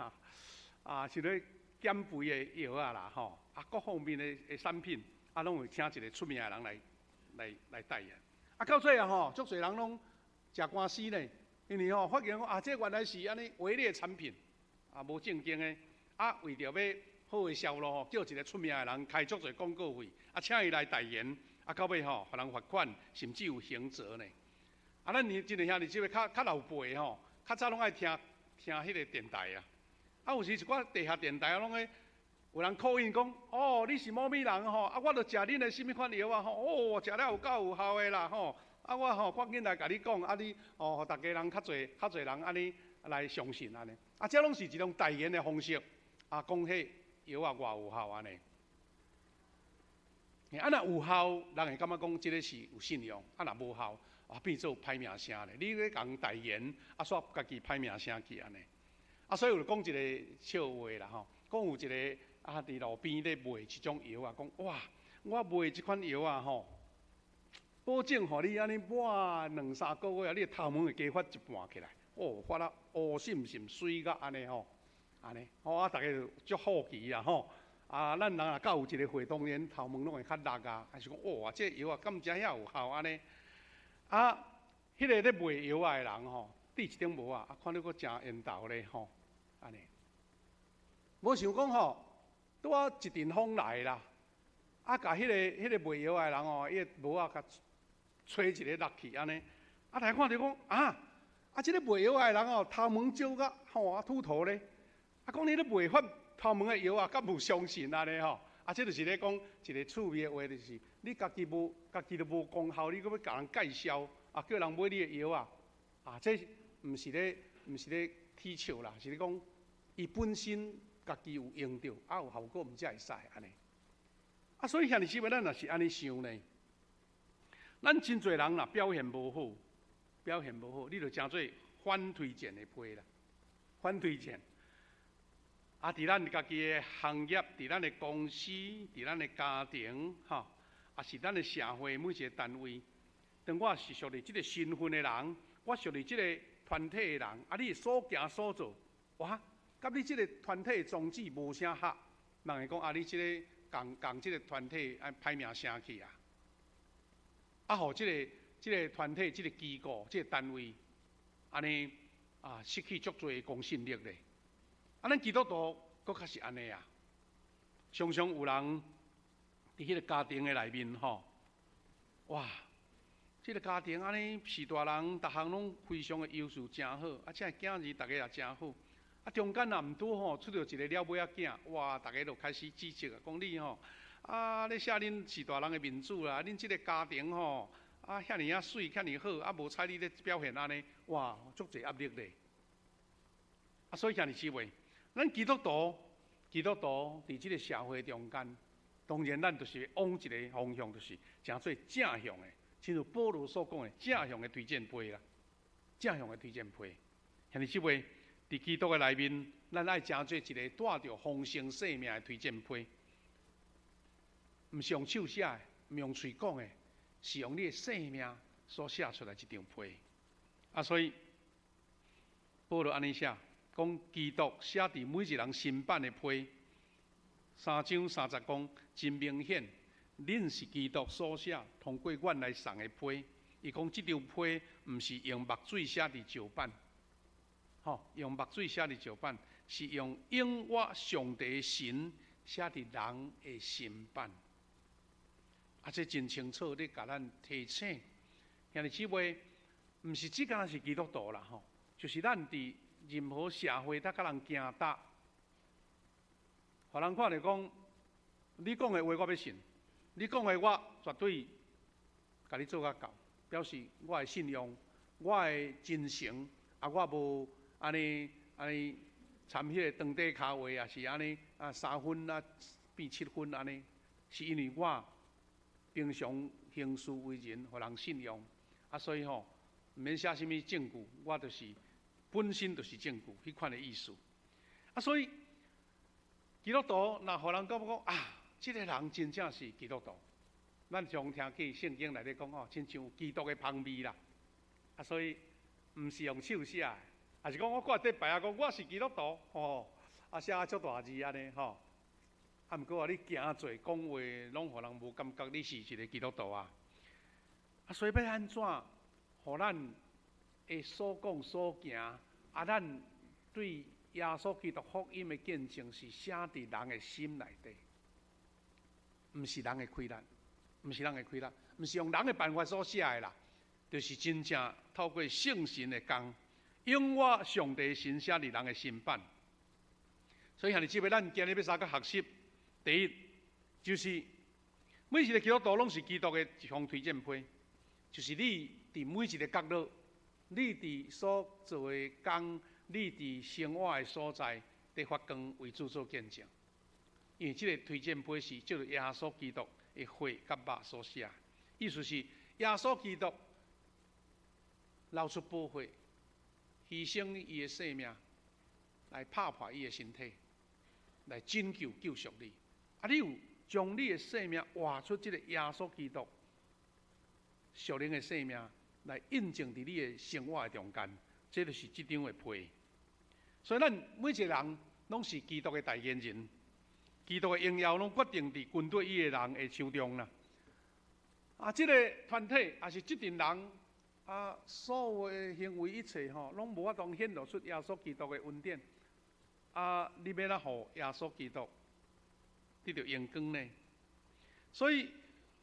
啦，是咧。减肥的药啦，吼，各方面的产品，拢会请一个出名的人来代言。到最后吼，足侪人拢食官司呢，因为发现讲这原来是安尼伪劣产品，无正经的，为着要好的销路吼，叫一个出名的人开足侪广告费，请伊来代言，到尾吼，互人罚款，甚至有刑责呢。咱真诶兄弟姊妹较老辈吼，较早拢爱听迄个电台啊。有时一寡地下电台拢会有人call in讲，你是某咪人吼，我著食恁的什物款药啊吼，食了有够有效的啦吼，我吼赶紧来甲你讲，你互大家人较侪人安尼来相信安尼，这拢是一种代言的方式，讲迄药偌有效安尼。若有效，人会感觉讲即个是有信用；若无效，变做歹名声咧。你咧讲代言，煞家己歹名声去安尼。所以有讲一个笑话啦吼，讲有一个伫路边咧卖一种药讲哇，我卖即款药吼，保证互你安尼抹2-3个月，你的头毛会加发一半起来，发啊乌渗渗水甲安尼吼，安尼，大家就足好奇啦吼，咱人若到有一个会，当然头毛拢会较绿还是讲这药敢真遐有效安尼，迄个咧卖药的人吼。第一顶帽看到佫真缘投咧吼，安尼。无想讲吼，拄一阵风来啦，甲迄个卖药的人吼，伊个帽甲吹一个落去安尼，大家看到讲即个卖药的人吼，头毛少甲吼秃头咧，讲你咧卖发头毛的药敢无相信安尼吼？这就是咧讲一个趣味的话，就是你家己都无功效，你佫要甲人介绍，叫人买你的药这。毋是咧踢笑啦，是咧讲伊本身家己有用着，有效果，毋才会使安尼。所以兄弟姊妹，咱若是安尼想呢，咱真侪人若表现无好，你就诚做反推荐的批啦，反推荐。伫咱家己的行业，伫咱的公司，伫咱的家庭，是咱的社会每一个单位，当我是属于即个身份的人，我属于即个。团体的人，你所行所做，甲你即个团体的宗旨无啥合，人会讲你即个共即个团体歹名声去互即个团体、即个机构、即个单位，安尼失去足多公信力咧。咱基督徒佫较是安尼常常有人伫迄个家庭的内面这个家庭安尼是大人，逐项拢非常的优秀，真好。这囝儿大家也真好。中间若毋拄出着一个了尾仔囝，大家就开始指责讲你咧写恁是大人的面子啦，恁即个家庭遐尼水，遐尼好，无采你咧表现安尼，足侪压力咧。所以兄弟姊妹，咱基督徒伫即个社会中间，当然咱就是往一个方向，就是诚做正向的。正如保罗所讲的，正向的推荐批啦，正向的推荐批。兄弟姊妹，伫基督的内面，咱爱诚做一个带着丰盛生命的推荐批，毋是用手写的，毋用嘴讲的，是用你的生命所写出来一张批。所以保罗安尼写，讲基督写伫每一人心版的批，3章30讲真明显。恁是基督所写，通过阮来送的批。伊讲即张批毋是用墨水写伫石板，用墨水写伫石板，是用永活上帝的神写伫人的心版。这真清楚咧，甲咱提醒，兄弟姊妹，毋是只干是基督徒啦，就是咱伫任何社会，甲人行搭，互人看着讲，你讲的话我要信，你讲的我绝对甲你做甲到，表示我的信用，我的真诚，我无安尼掺迄个当底骹话，也是安尼3分变7分安尼，是因为我平常行事为人，互人信用，所以毋免写什物证据，我就是本身就是证据，迄款的意思。所以基督徒若互人感觉讲这个人真正是基督徒，咱常听见圣经内底讲亲像基督的香味啦。所以毋是用手写的，也是讲我挂伫牌讲我是基督徒，写足大字安尼吼。毋过你行做讲话，拢互人无感觉你是一个基督徒啊。所以要安怎，互咱的所讲所行，咱对耶稣基督福音的见证是写伫人的心内底，毋是人的亏难，毋是人的亏难，毋是用人的办法所写的啦，就是真正透过圣神的工，永我上帝神写伫人的心版。所以兄弟姊妹，咱今日要三个学习。第一，就是每一个基督徒拢是基督的一项推荐批，就是你伫每一个角落，你伫所做的工，你伫生活的所在，伫发光为主做见证。因为这个推荐批是叫做耶稣基督的血甲肉所写，意思是耶稣基督流出宝血，牺牲伊的性命，来拍破伊的身体，来拯救救赎你。你有将你的性命活出这个耶稣基督属灵的性命，来印证伫你的生活的中间，这就是这张的批。所以咱每一个人拢是基督的代言人，基督的荣耀拢决定伫军队伊的人的手中啦。这个团体也是这群人所有的行为一切拢无法当显露出耶稣基督的恩典。你要哪互耶稣基督得到荣光呢？所以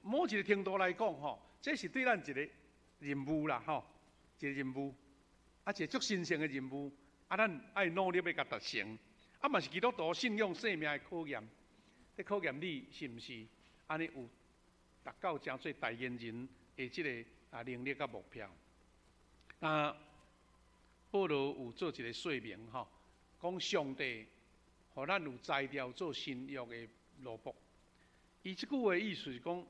某一个程度来讲，这是对咱一个任务啦，一个任务，一个足神圣的任务，咱爱努力要甲达成。嘛是基督徒信仰生命的考验，在考验你是毋是安尼有达到真做代言人的这个能力甲目标。保罗有做一个说明，讲上帝互咱有材料做新约的路谱。伊即句话意思是讲，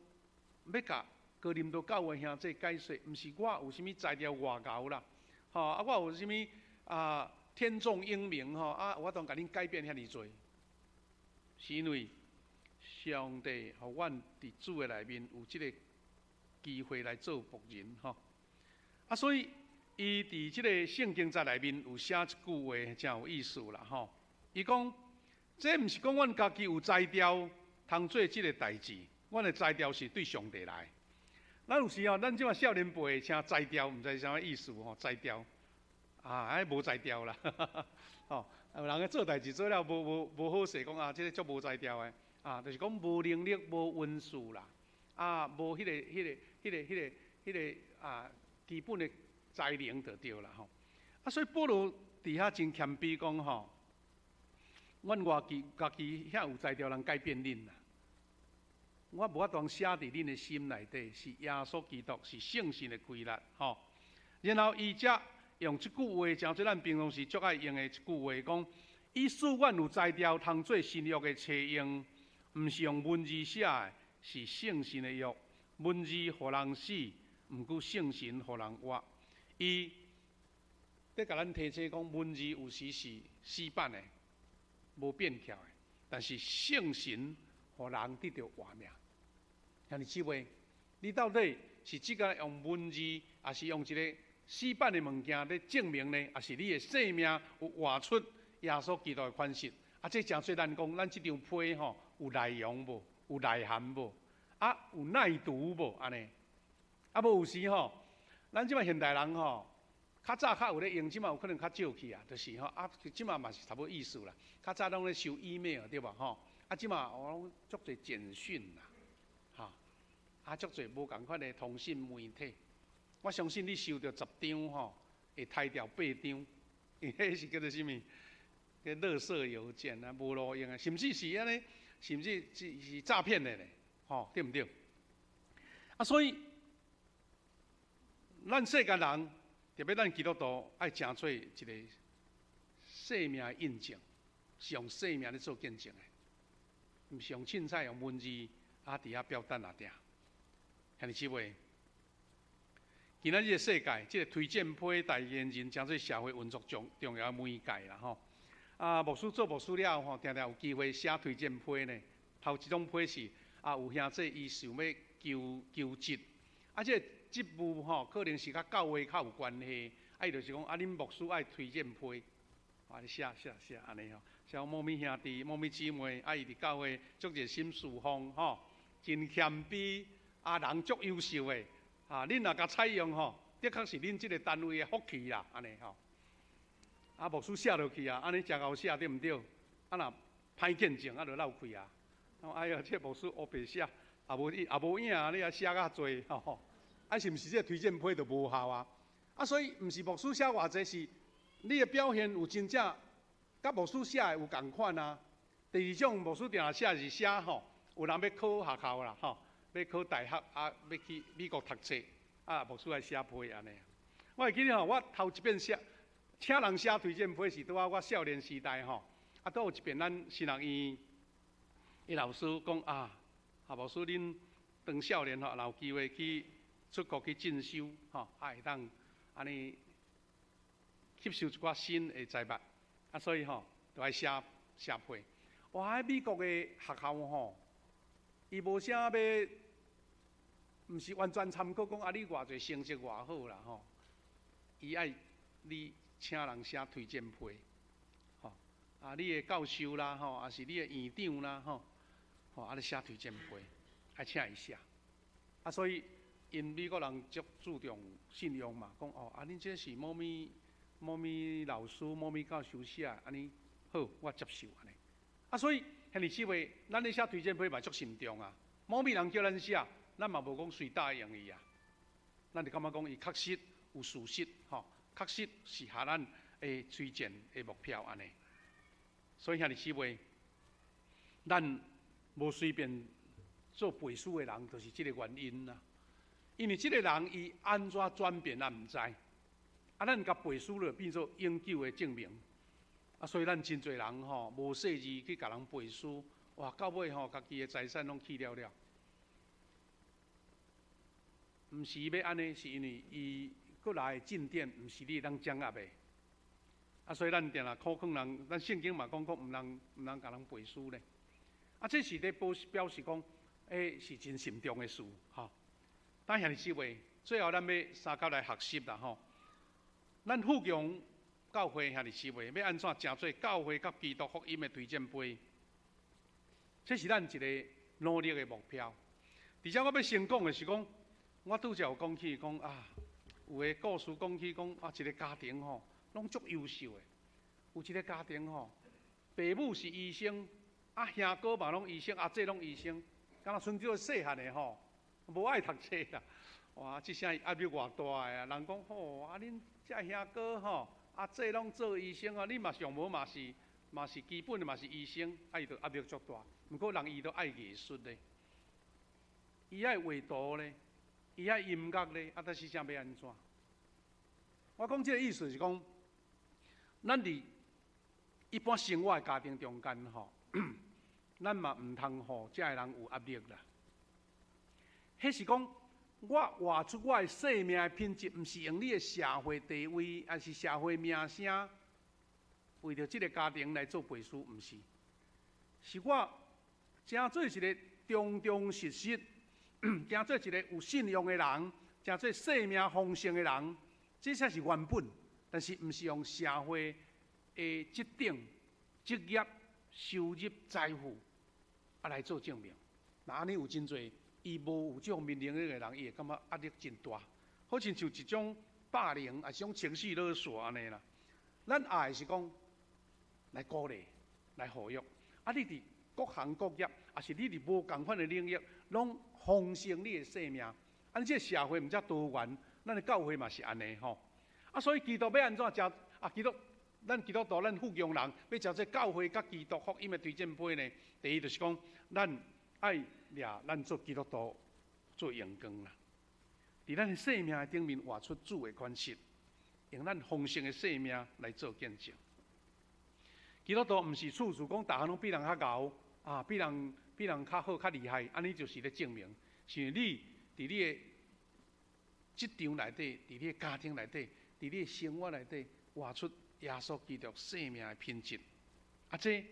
要甲哥林多教会兄弟解说，毋是我有啥物材料外交啦，我有啥物天纵英明我当甲恁改变遐尼多，是因为上帝互阮伫主的内面有即个机会来做仆人所以伊伫即个圣经在内面有写一句话，真有意思啦伊讲，这毋是讲阮家己有材料通做即个代志，阮的材料是对上帝来。咱有时咱即马少年辈请材料，毋知啥物意思材料无材料啦有人做代志做了无好势，讲即个足无材料的就是讲无能力、无温数啦无迄个基本的才能就对啦所以保罗伫遐真谦卑讲阮家己遐有材料能改变恁啦。我无法当写伫恁的心内底，是耶稣基督，是圣神的规律然后伊则用即句话，诚做咱平常时足爱用的一句话，讲伊使阮有材料通做新约的册用，毋是用文字写的，是圣神的约。文字互人死，毋过圣神互人活。伊在甲咱提醒讲，文字有时是死板的，无变巧的，但是圣神互人得到活命。兄弟姊妹，你到底是即个用文字，还是用一个死板的物件来证明呢？还是你的生命有活出耶稣基督的款式？这诚做咱讲，咱即张批有内容无？有内涵无？有耐读无？安尼？无有时咱即摆现代人较早较有咧用，即摆有可能较少去就是即摆嘛是差不多意思啦。较早拢咧收 email 对吧？即摆拢足侪简讯啦。足侪无共款的通讯媒体，我相信你收到10张会汰掉8张，因迄是叫做啥物？个垃圾邮件啊，无路用啊，甚至是安尼，甚至是诈骗的咧，吼，对毋对？啊，所以咱世间人，特别咱基督徒，爱诚做一个生命的印证，是用生命咧做见证的，毋是用凊彩用文字啊伫遐表达啊定。兄弟姊妹，今仔日的世界，即个推荐批代言人，诚做社会运作重要的媒介啦吼。啊，牧师做牧师了吼，常常有机会写推荐批呢。头一种批是啊，有兄弟伊想要求职，啊，即个职务吼，可能是甲教会较有关系，啊，伊就是讲啊，恁牧师爱推荐批，啊，你写安尼吼，像某咪兄弟、某咪姊妹，啊，伊伫教会足热心侍奉吼，真谦卑。啊，人足优秀的，啊，恁若甲采用吼，的确是恁即个单位的福气啦，安尼吼。啊，牧师写落去啊，安尼真好写对毋对？啊，若歹见证，啊，就漏气啊。哎呀，这牧师黑白写，也无影啊，你啊写较济吼，啊，是毋是这推荐批就无效啊？啊，所以毋是牧师写偌济，是你的表现有真正甲牧师写的有共款啊。第二种牧师定下写是写吼，有人要考学校啦吼。要考大学啊，要去美国读册啊，牧师来写批安尼。我会记得吼，我头一遍请人写推荐批是拄啊，我少年时代吼，啊，都有一遍咱新学院伊老师讲啊，牧师恁当少年吼，若有机会去出国去进修吼，啊会当安尼吸收一寡新的财物，啊，所以吼，就爱写批。哇，喺美国的学校吼，伊无啥要。毋是完全参考讲啊，你偌侪成绩偌好啦吼，伊爱你请人写推荐批，吼啊，你的教授啦吼，啊是你的院长啦吼，吼啊你写推荐批，爱请伊写，啊所以因美国人足注重信用嘛，讲哦啊恁这是某咪老师、某咪教授写，安尼好，我接受安尼，啊所以兄弟姊妹，咱咧写推荐批嘛足慎重啊，某咪人叫咱写。咱嘛无讲随答应伊啊，咱就感觉讲伊确实有事实，吼，确实是下咱的推荐的目标安尼。所以兄弟姊妹，咱无随便做背书的人，就是这个原因啦。因为这个人伊安怎转变咱毋知，啊，咱甲背书了变做永久的证明。啊，所以咱真侪人吼，无细字去甲人背书，哇，到尾吼，家己的财产拢去了。毋是要安尼，是因为伊过来的进展，毋是你当掌握的。啊，所以咱定来考劝人，咱圣经嘛讲毋通甲人背书咧。啊，这是咧表示讲，是真慎重的事，吼。咱兄弟姊妹，最后咱要三角来学习啦，吼。咱富强教会兄弟姊妹，要安怎诚做教会甲基督福音的推荐杯？这是咱一个努力的目标。而且我要先讲的是讲。我拄则有讲起讲啊，有个故事讲起讲啊，一个家庭吼，拢足优秀的。有一个家庭吼，爸母是医生，啊兄哥嘛拢医生，阿姐拢医生，敢若剩只细汉的吼，无爱读册啦。哇，即声压力偌大个啊！人讲吼，啊恁遮兄哥吼，阿姐拢做医生啊，你嘛上无嘛是基本的嘛是医生，啊伊就压力足大。毋过人伊都爱艺术咧，伊爱画图咧。伊遐音乐咧，啊，但是啥要安怎？我讲这个意思是讲，咱伫一般生活的家庭中间吼，咱嘛毋通互遮个人有压力啦。迄是讲，我活出我的生命的品质，毋是用你的社会地位，还是社会名声，为着这个家庭来做背书，毋是。是我正做一个忠实实。行做一个有信用的人，行做生命丰盛的人，这才是原本。但是，毋是用社会的职等、职业、收入、财富啊来做证明。那安尼有真侪，伊无有这种面临的人，伊会感觉压力真大。好像一种霸凌，也是种情绪勒索安尼啦。咱爱是讲来鼓励、来抚育。啊，你伫各行各业，也是你伫无共款的领域，拢丰盛你的生命。安这社会毋则多元，咱的教会嘛是安尼吼。啊，所以基督要安怎食？啊，基督咱基督徒，咱富养人，要朝这教会甲基督福音的推荐批呢。第一就是讲，咱爱掠咱做基督徒做阳光啦，伫咱的生命顶面活出主的款式，用咱丰盛的生命来做见证。基督徒毋是处处讲，逐项拢比人较牛啊，比人较好、较厉害，安尼就是咧证明，是因为你伫你的职场内底，伫你的家庭内底，伫你的生活内底，活出耶稣基督生命的品质。啊，这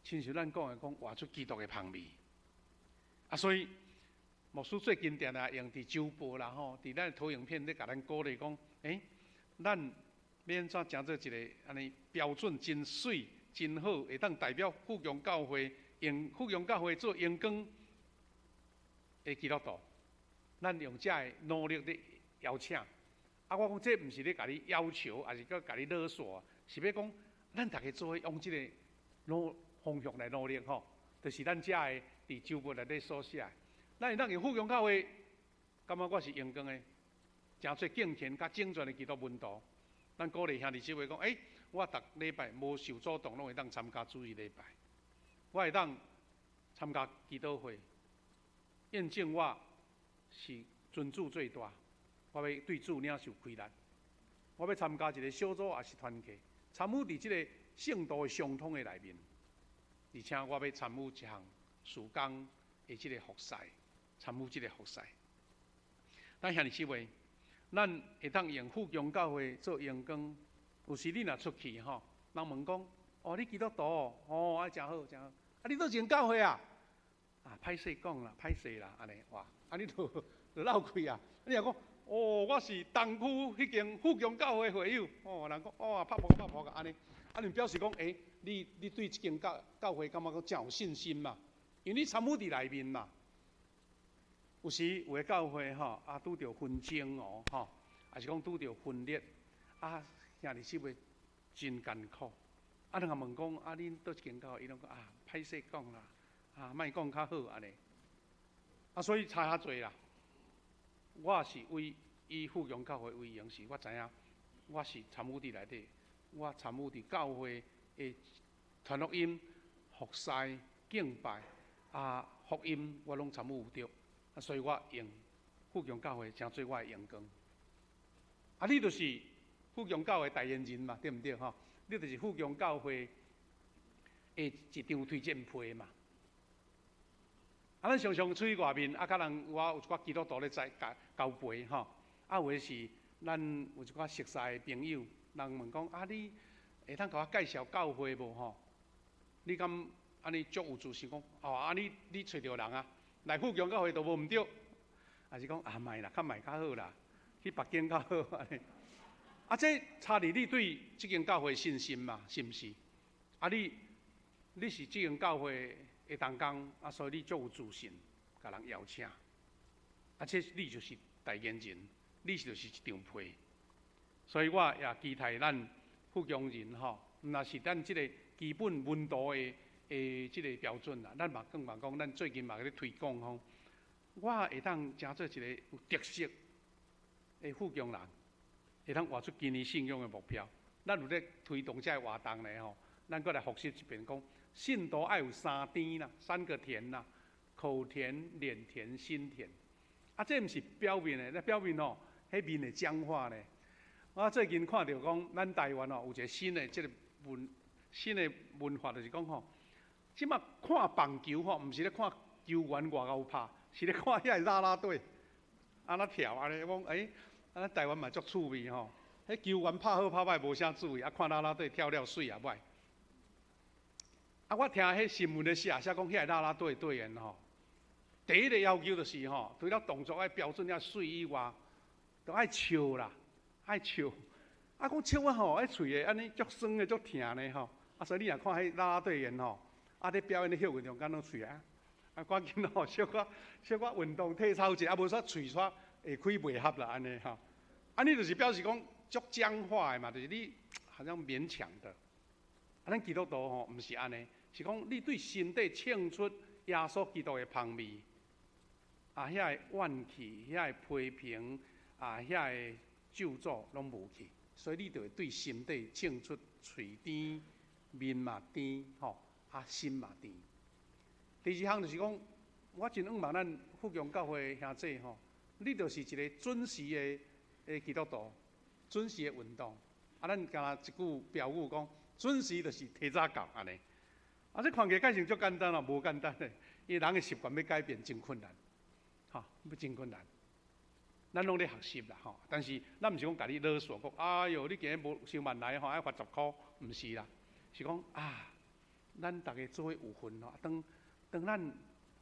亲像咱讲的，讲活出基督的香味。啊，所以牧师最近定定用伫周报啦吼，伫咱的投影片咧，甲咱鼓励讲，咱要安怎讲做一个安尼标准真水、真好，会当代表富阳教会，用富阳教会做阳光的基督徒。咱用这的努力的邀请。啊，我讲这毋是咧甲你要求，也是搁甲你勒索，是要讲咱大家做伙用这个方向来努力吼，就是咱这的伫周报内底所写。咱会当用富阳教会，感觉我是阳光的，诚侪敬虔甲整全的基督文道。咱鼓励兄弟姊妹讲，我逐礼拜无受主动，拢会当参加主日礼拜。我会当参加祈祷会，验证我是尊主最大。我要对主领受亏难，我要参加一个小组，也是团契，参与伫即个圣道的相通的内面，而且我要参与一项事工的即个服侍，参与即个服侍。咱兄弟姊妹，咱会当用富阳教会做阳光。有时你若出去吼，人问讲：哦，你基督徒哦，啊，真好真好。啊，你倒一间教会啊？啊，歹势讲啦，歹势啦，安尼哇，啊，你就闹开啊！你若讲哦，我是东区迄间富阳教会会友哦，人讲哦，拍破个安尼，啊，你表示讲你对即间教会感觉讲真有信心嘛？因为你参与伫内面嘛。有时有个教会吼，啊，拄着纷争哦，吼，还是讲拄着分裂，啊，兄弟姊妹真艰苦。啊，人家问讲，啊，恁倒一间教会，伊拢讲啊，歹势讲啦，啊，莫讲较好安尼。啊，所以差较侪啦。我是为以富阳教会为荣，是我知影，我是参与伫内底，我参与伫教会的传福音、服侍、敬拜啊，福音我拢参与有着，啊，所以我用富阳教会诚做我的阳光。啊，你就是富阳教会代言人嘛，对毋对吼？你就是富阳教会的一张推荐批嘛。啊，咱常常出去外面，啊，甲人我有一寡基督徒咧在交陪吼，啊，有诶是咱有一寡熟识诶朋友，人问讲啊，你会当甲我介绍教会无吼？你敢安尼足有自信讲，哦，啊你找着人啊，来富阳教会都无毋对，还是讲啊，莫啦，较莫较好啦，去别间较好安尼。啊，这差伫你对即间教会信心嘛，是毋是？啊，你是即间教会的同工，啊，所以你足有自信，甲人邀请。啊，这你就是代言人，你就是一张批。所以我也期待咱富阳人吼，若是咱即个基本温度的即个标准啦，咱嘛更讲，咱最近嘛咧推广吼，我会当诚做一个有特色的富阳人。会通活出今年信仰的目标，咱有咧推动这活动咧吼，咱搁来复习一遍讲，信徒爱有三甜啦，3个甜啦，口甜、脸甜、心甜。啊，这毋是表面的，那表面吼，迄面的僵化咧。我最近看到讲，咱台湾吼有一个新的文化，就是讲吼，即马看棒球吼，毋是咧看球员外口拍，是咧看遐啦啦队，安那跳安尼讲啊，台湾嘛足趣味吼，迄球员拍好拍歹无啥注意，啊看啦啦队跳了水也歹。啊，我听迄新闻咧写讲遐啦啦队队员吼，第一个要求就是吼，除了动作爱标准要水以外，都爱笑啦，爱笑。啊，讲笑啊吼，迄喙个安尼足酸个足疼咧吼。啊，所以你若看迄啦啦队员吼，啊咧表演咧休运动，敢拢喙啊，赶紧吼小可运动体操者，啊无煞喙煞。会开袂合啦，安尼吼，安尼就是表示讲足僵化的嘛，就是你好像勉强的。啊，咱基督徒吼，毋是安尼，是讲你对身体唱出耶稣基督的香味，啊，遐个怨气、遐个批评、啊，遐个咒诅拢无去，所以你就会对心底唱出嘴甜、面嘛甜，心嘛甜。第二项就是讲，我真仰望咱福阳教会兄弟你就是一个准时的基督徒，准时的运动。咱干一句标语讲，准时就是提早到安尼。这看起来改成足简单啦，无简单的，因为人的习惯要改变真困难，要真困难。咱拢咧学习啦，但是咱毋是讲甲你勒索，讲哎哟，你今日无收万来爱罚10箍，毋是啦，是讲咱大家做伙有份当咱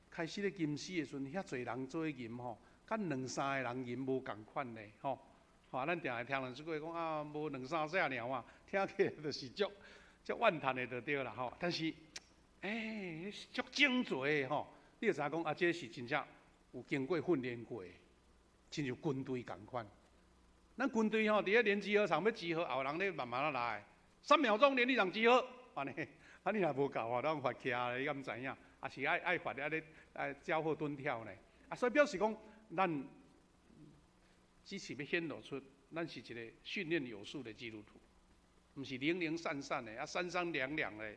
开始咧吟诗的时阵，遐侪人做伙吟甲2、3个人吟无共款咧，咱定会听人即句讲无2、3只尔听起来就是足怨叹的就对啦，但是足精髓的你就知影讲这是真正有经过训练过的。亲像军队共款，咱军队伫咧练集合场要集合，后人咧慢慢来，3秒钟连你人集合，安尼，你若无够咱罚起啊，你敢知影？也是爱罚咧教好蹲跳呢。所以表示讲，咱只是要显露出，咱是一个训练有素的基督徒，毋是零零散散的，三三两两的，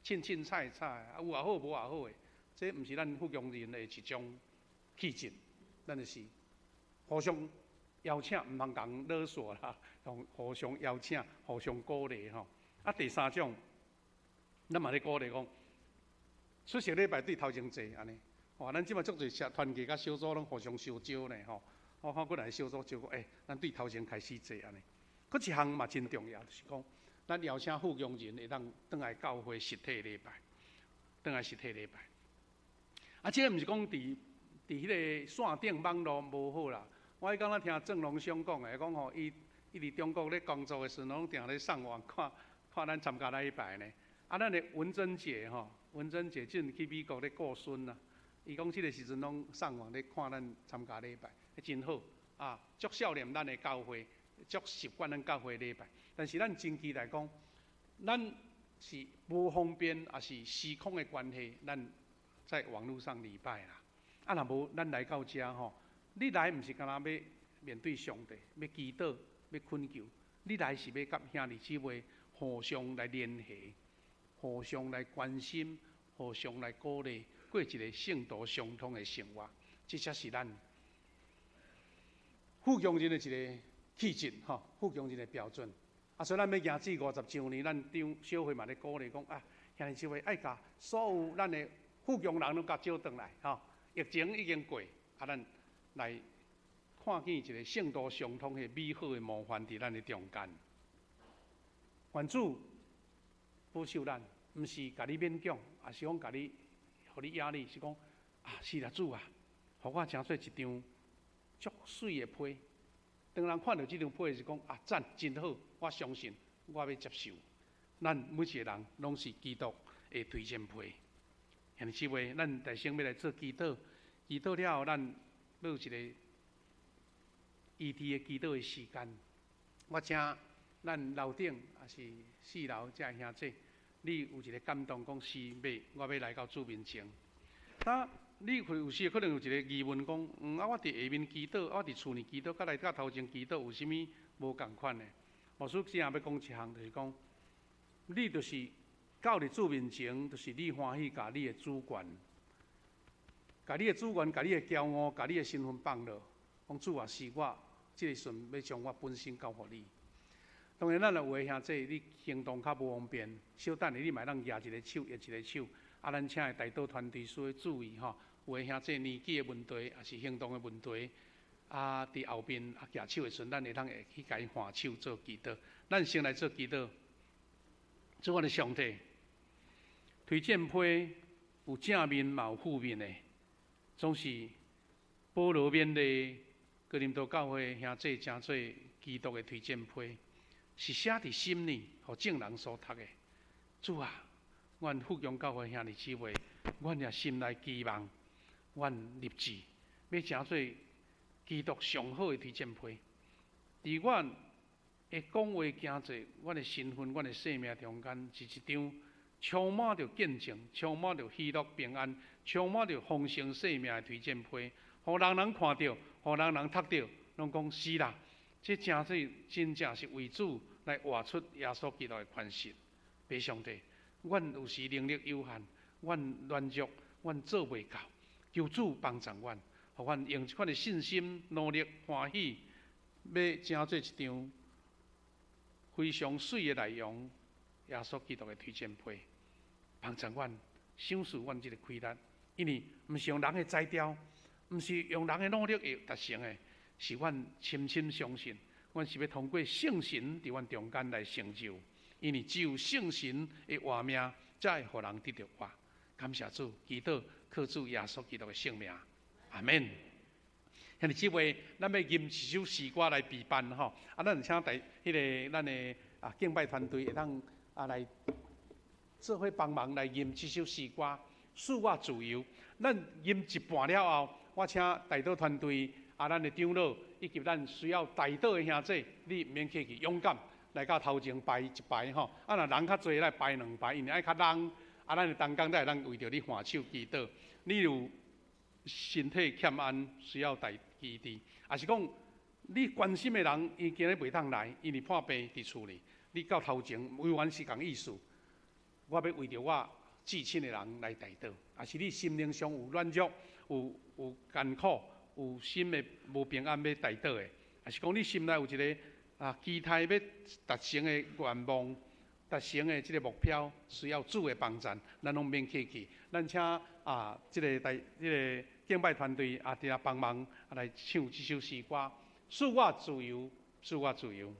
凊凊彩彩，有也好无也好的，这毋是咱福阳人的一种气质，咱就是互相邀请，毋通讲勒索啦，互相邀请，互相鼓励第三种，咱嘛咧鼓励讲，出席礼拜对头前坐安尼。咱即马足侪团契甲小组拢互相相招呢我看过来小组招讲，咱对头前开始坐安尼。佫一项嘛真重要，就是讲，咱邀请福阳人会当倒来教会实体礼拜，倒来实体礼拜。这个毋是讲伫迄个线顶网络无好啦。我迄刚仔听郑龙兄讲的，讲伊伫中国咧工作的时阵，拢定咧上网看咱参加礼拜呢。咱的文珍姐文珍姐最近去美国咧过孙啦。伊讲即个时阵拢上网咧看咱参加礼拜，真好足少年咱的教会，足习惯咱教会礼拜。但是咱真期待讲，咱是无方便，也是时空的关系，咱在网络上礼拜啦。若无咱来到遮你来毋是干那要面对上帝，要祈祷，要恳求，你来是要甲兄弟姊妹互相来联系，互相来关心，互相来鼓励，过一个圣道相通的生活，这才是咱福阳人的一个气质福阳人的标准。所以咱要行至50周年，咱长小会嘛咧鼓励讲兄弟姊妹爱甲所有咱的福阳人拢甲招转来疫情已经过，咱来看见一个圣道相通的美好的模范伫咱的中间。愿主保守咱，毋是甲你勉强，也是讲甲你，互你压力，是讲是啦主互我诚做一张足水的批。当人看到这张批是讲赞真好，我相信我要接受。咱每一个人拢是基督的推荐批。兄弟姊妹，咱大声要来做祈祷，祈祷了后，咱要有一个异地的祈祷的时间。我请咱楼顶也是4楼这兄弟，你有一个感动，讲是我要来到主面前。你有时可能有一个疑问，讲我伫下面祈祷，我伫厝里祈祷，甲来到头前祈祷有啥物无共款的？牧师只要讲一项，就是讲，你就是到伫主面前，就是你欢喜，甲你的主权，甲你的主权，甲你的骄傲，甲你的身份放落。讲主是我这个时阵要将我本身交互你。当然，咱有诶兄弟，你行动较无方便，小等下你嘛当举一个手，握一个手。咱请诶带导团队需要注意有诶兄弟年纪诶问题，也是行动诶问题。伫后边举手诶时阵，咱会当会去甲伊换手做祈祷。咱先来做祈祷。主我的上帝，推荐批有正面嘛有负面诶，总是保罗勉励哥林多教会兄弟诚做基督诶推荐批，是写伫心里，互正人所读诶。主阮福阳教会兄弟姊妹，阮也心内期望，阮立志要诚做基督上好的推荐批。伫阮会讲话行做，阮的身份、阮的生命中间，是一张充满着见证、充满着喜乐平安、充满着丰盛生命的推荐批，互人人看到，互人人读到，拢讲是啦。这真正是为主来活出耶稣基督的宽恕。爸上帝，阮有时能力有限，阮软弱，阮做袂到，求主帮助阮，互阮用这款的信心、努力、欢喜，要成做一张非常水的内容。耶稣基督的推荐批，帮助阮享受阮这个快乐，因为毋是用人的才调，毋是用人的努力而达成的，是阮深深相信，阮是要通过圣神伫阮中间来成就，因为只有圣神的活命，才会互人得到活。感谢主，祈祷靠主耶稣基督的圣名，阿门。兄弟姊妹，咱要吟一首诗歌来备办吼，咱请咱的敬拜团队会当来做伙帮忙来吟这首诗歌，赐我自由。咱吟一半了后，我请带导团队咱的长老以及咱需要带导的兄弟，你免客气，勇敢来到头前排一排吼。若人较侪来排两排，因为爱较人，咱的同工才会当为着你换手祈祷。你有身体欠安需要带医治，也是讲你关心的人，伊今日袂当来，因为破病伫厝里。你到头前，委员是共意思，我要为着我至亲的人来代祷，也是你心灵上有软弱、有艰苦、有心的无平安要代祷的，也是讲你心内有一个期待要达成的愿望、达成的这个目标，需要主的帮助，咱拢免客气，咱请这个敬拜团队伫遐帮忙来唱这首诗歌，赐我自由，赐我自由。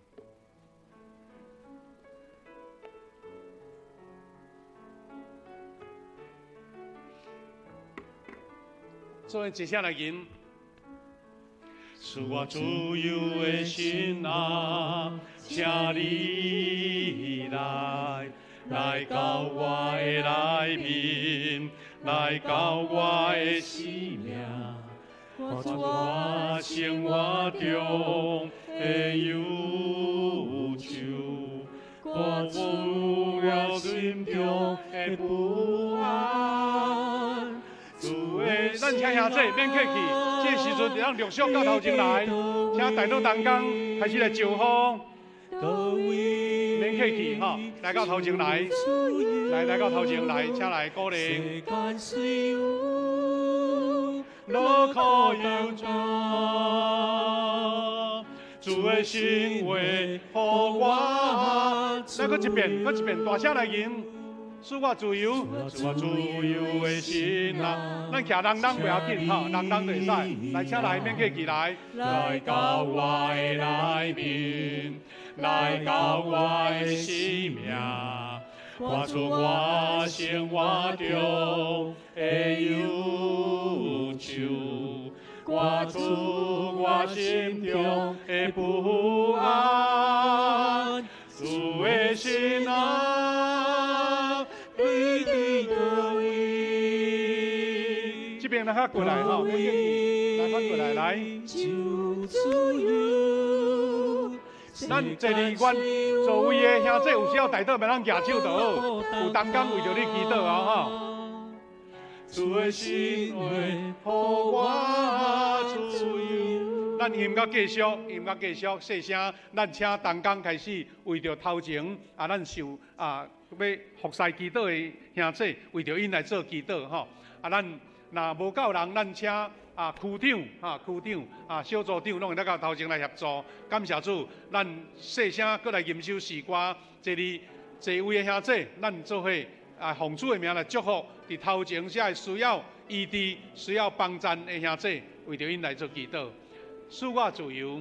所以接下来吟，赐我自由的心啊，请你来到我的内面，来到我的生命，活出我生活中的忧愁，活出我心中的不安。咱请兄弟免客气，这时阵让陆续到头前来，请带导同工开始来招呼，免客气吼，来到头前来，来到头前来，请来鼓励。落苦忧中，主的心话，互我。来，搁一遍，大声来吟。赐我自由，赐我自由的心啊！咱徛人不要紧吼，人就会使。来，请来免客气来。来到我的内面，来到我的生命，活出我生活中的忧愁，活出我心中的不安。主的心啊！这边来过来吼，来翻过来来。咱坐离远座位的兄弟有需要带导，别咱举手就好。有同工为着你祈祷啊吼。主的心话，互我自由。咱音乐继续，细声，咱请同工开始为着头前咱受要服侍祈祷的兄弟，为着因来做祈祷吼。咱若无够人，咱请区长、小组长拢会到头前来协助。感谢主，咱细声过来吟首诗歌，坐位的兄弟，咱做伙奉主的名来祝福伫头前这需要医治、需要帮助的兄弟，为着因来做祈祷。赐我自由，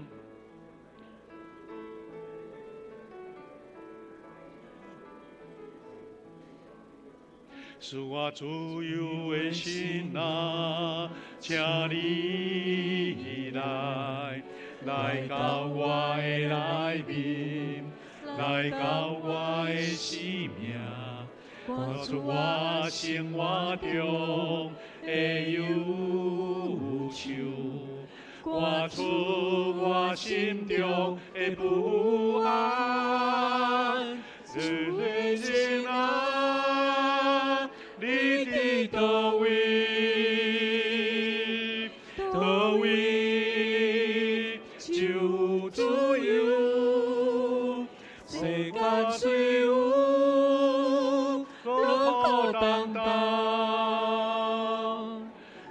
赐我自由的心啊，请你来到我的内面，来到我的生命，活出我生活中的忧愁。活出我心中的不安，主的心啊，你伫叨位？叨位？救主可担当。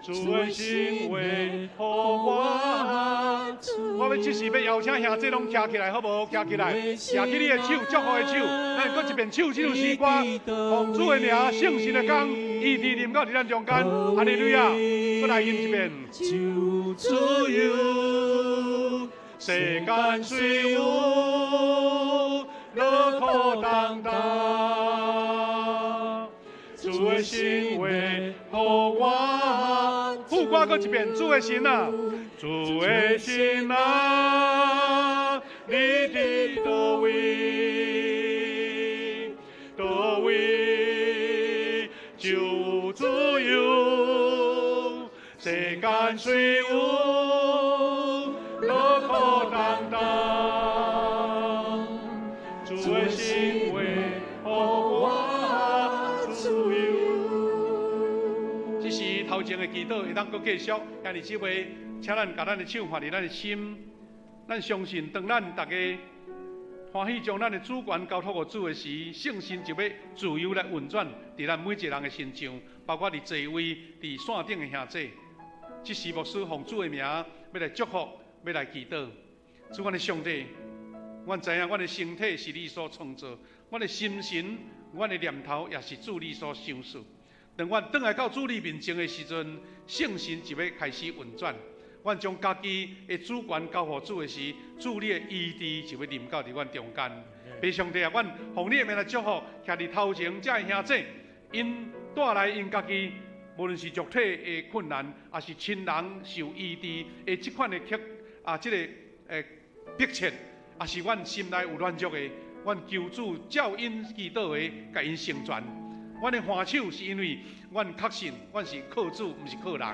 主的行为，互我主。我要即时要邀请兄弟拢站起来，好无？站起来，举起你的手，祝福的手。咱搁一遍唱这首诗歌，奉主的名，圣神的光，伊伫临到伫咱中间。哈利路亚！搁来吟一遍。就自由，世间虽有，乐可担当。主的行为，互我副歌搁一遍，主的神啊，主的神啊，你伫倒位？倒位就自由，世间虽有，乐可担当。主的行为，互我自由。这是头前的祈祷，会当搁继续。兄弟姊妹，请咱把咱的手放伫咱的心，咱相信，当咱大家欢喜将咱的主权交托给主的时，圣神就要自由来运转伫咱每一个人的身上，包括伫座位、伫线顶的兄弟。这是牧师奉主的名要来祝福，要来祈祷。主，阮的上帝，阮知影阮的身体是你所创造，阮的心神、阮的念头也是主你所想事。当阮转来到主你面前的时阵，圣神就要开始运转。阮将家己的主权交付主的时，主你的意志就要临到伫阮中间。爸上帝啊，阮奉你的名来祝福，徛伫头前这兄弟，因带来因家己，无论是肉体的困难，还是亲人受医治的这款的这个迫切，也是阮心内有软弱的，阮求主照因祈祷的，甲因成全。阮的欢手是因为阮确信，阮是靠主，毋是靠人。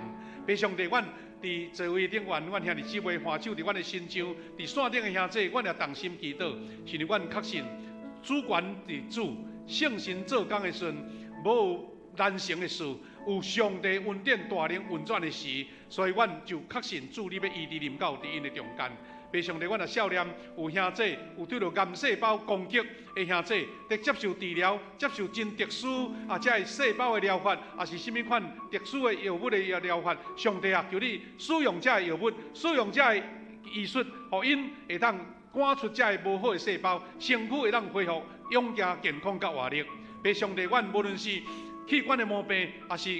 爸上帝，阮伫座位顶缘，阮兄弟姊妹欢手伫阮的身上，伫线顶的兄弟，阮也同心祈祷，是因为阮确信主权伫主，圣神做工的时阵，无有难成的事，有上帝恩典大能运转的时，所以阮就确信主你要医治临到伫因的中间。爸上帝，阮也少念有兄弟有对着癌细胞攻击的兄弟，在接受治疗、接受真特殊这细胞的疗法，也是甚物款特殊的药物的疗法。上帝啊，求你使用这药物，使用这医术，互因会当赶出这无好的细胞，身躯会当恢复勇健、健康甲活力。爸上帝，阮无论是器官的毛病，还是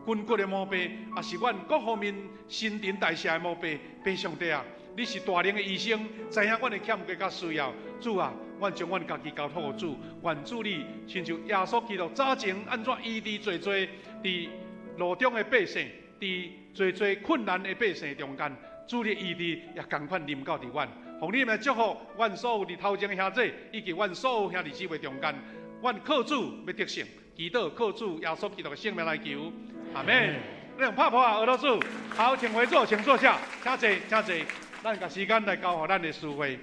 筋骨的毛病，也是阮各方面新陈代谢的毛病。爸上帝啊！你是大能的医生，知影阮的欠缺甲需要。主啊，阮将阮家己交托给主，愿主你亲像耶稣基督早前安怎医治最多伫路中的百姓，伫最多困难的百姓中间，主你医治也同款临到伫阮。奉你们祝福，阮所有伫头前的兄弟，以及阮所有兄弟姊妹中间，阮靠主要得胜，祈祷靠主耶稣基督的圣名来求，阿门。咱用拍拍啊，俄罗斯，好，请回座，请坐下，请坐，请坐。咱把时间来交予咱的师会。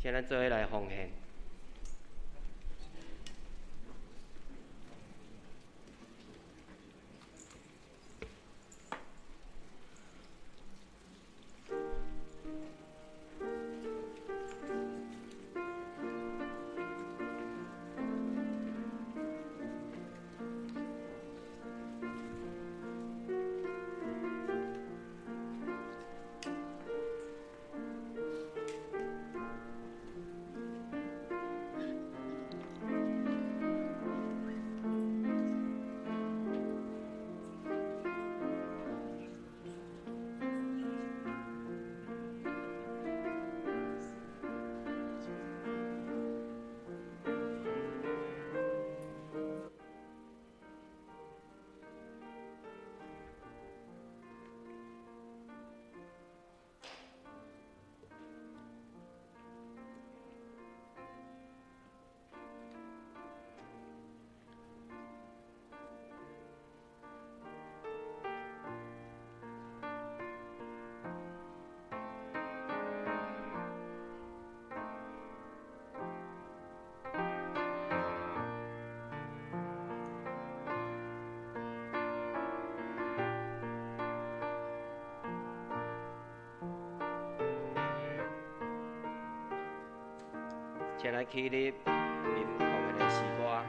请咱做伙来奉献。请咱起立，领后面的诗歌。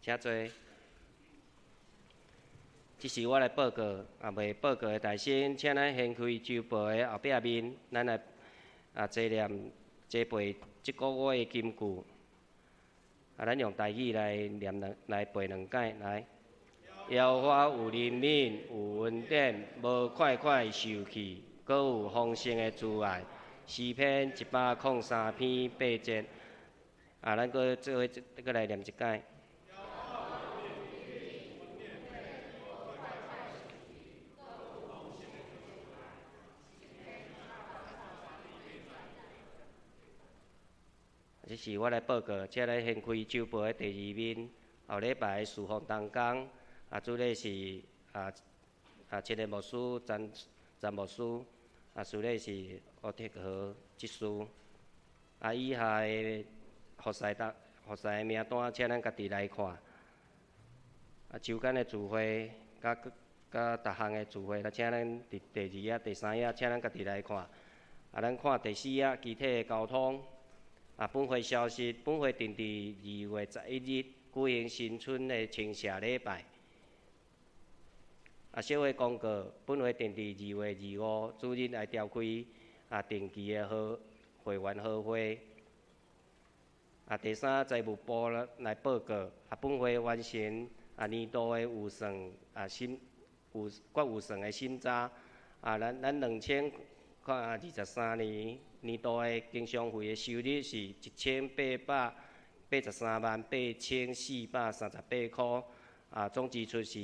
请坐。这是我来报告，未报告的大仙，请咱掀开周报的后壁面，咱来坐念这背即个月的金句。咱用台语来念来背两解来。耶和华有怜悯，有恩典，无快快受气，搁有丰盛的慈爱。诗篇103篇8节。咱搁做伙搁来念一解。这是我来报告，请来掀开周报的第2面。后礼拜的事奉当工，主礼是青年牧师詹牧师，司礼是欧铁和执事。以下的服侍的名单，请咱家己来看。周间的聚会，甲逐项的聚会，请咱第2页、第3页，请咱家己来看。咱看第4页，具体的交通。本会消息，本会定伫2月11日举行新春的清社礼拜。小会公告，本会定伫2月25主日来召开定期的会员好会。第3，财务部来报告，本会完成年度的预算国预算的审查。咱2023年。年度的经常费的收入是1883万8438块，总支出是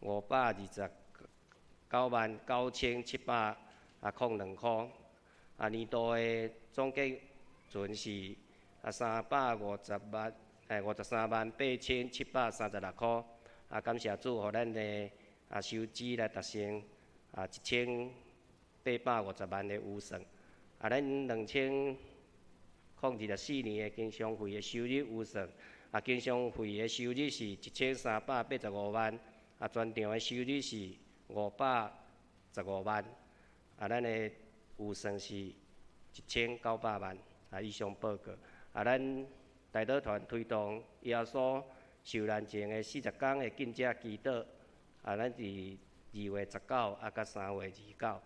1529万9702块，年度的总结存是353万8736块，感谢主，互咱的收支来达成1850万的预算。咱2024年的经常费的收入预算，经常费的收入是1385万，全场的收入是515万，咱的预算是1900万。以上报告。咱代祷团推动耶稣受难前的40天的禁食祈祷，咱伫2月19甲3月29。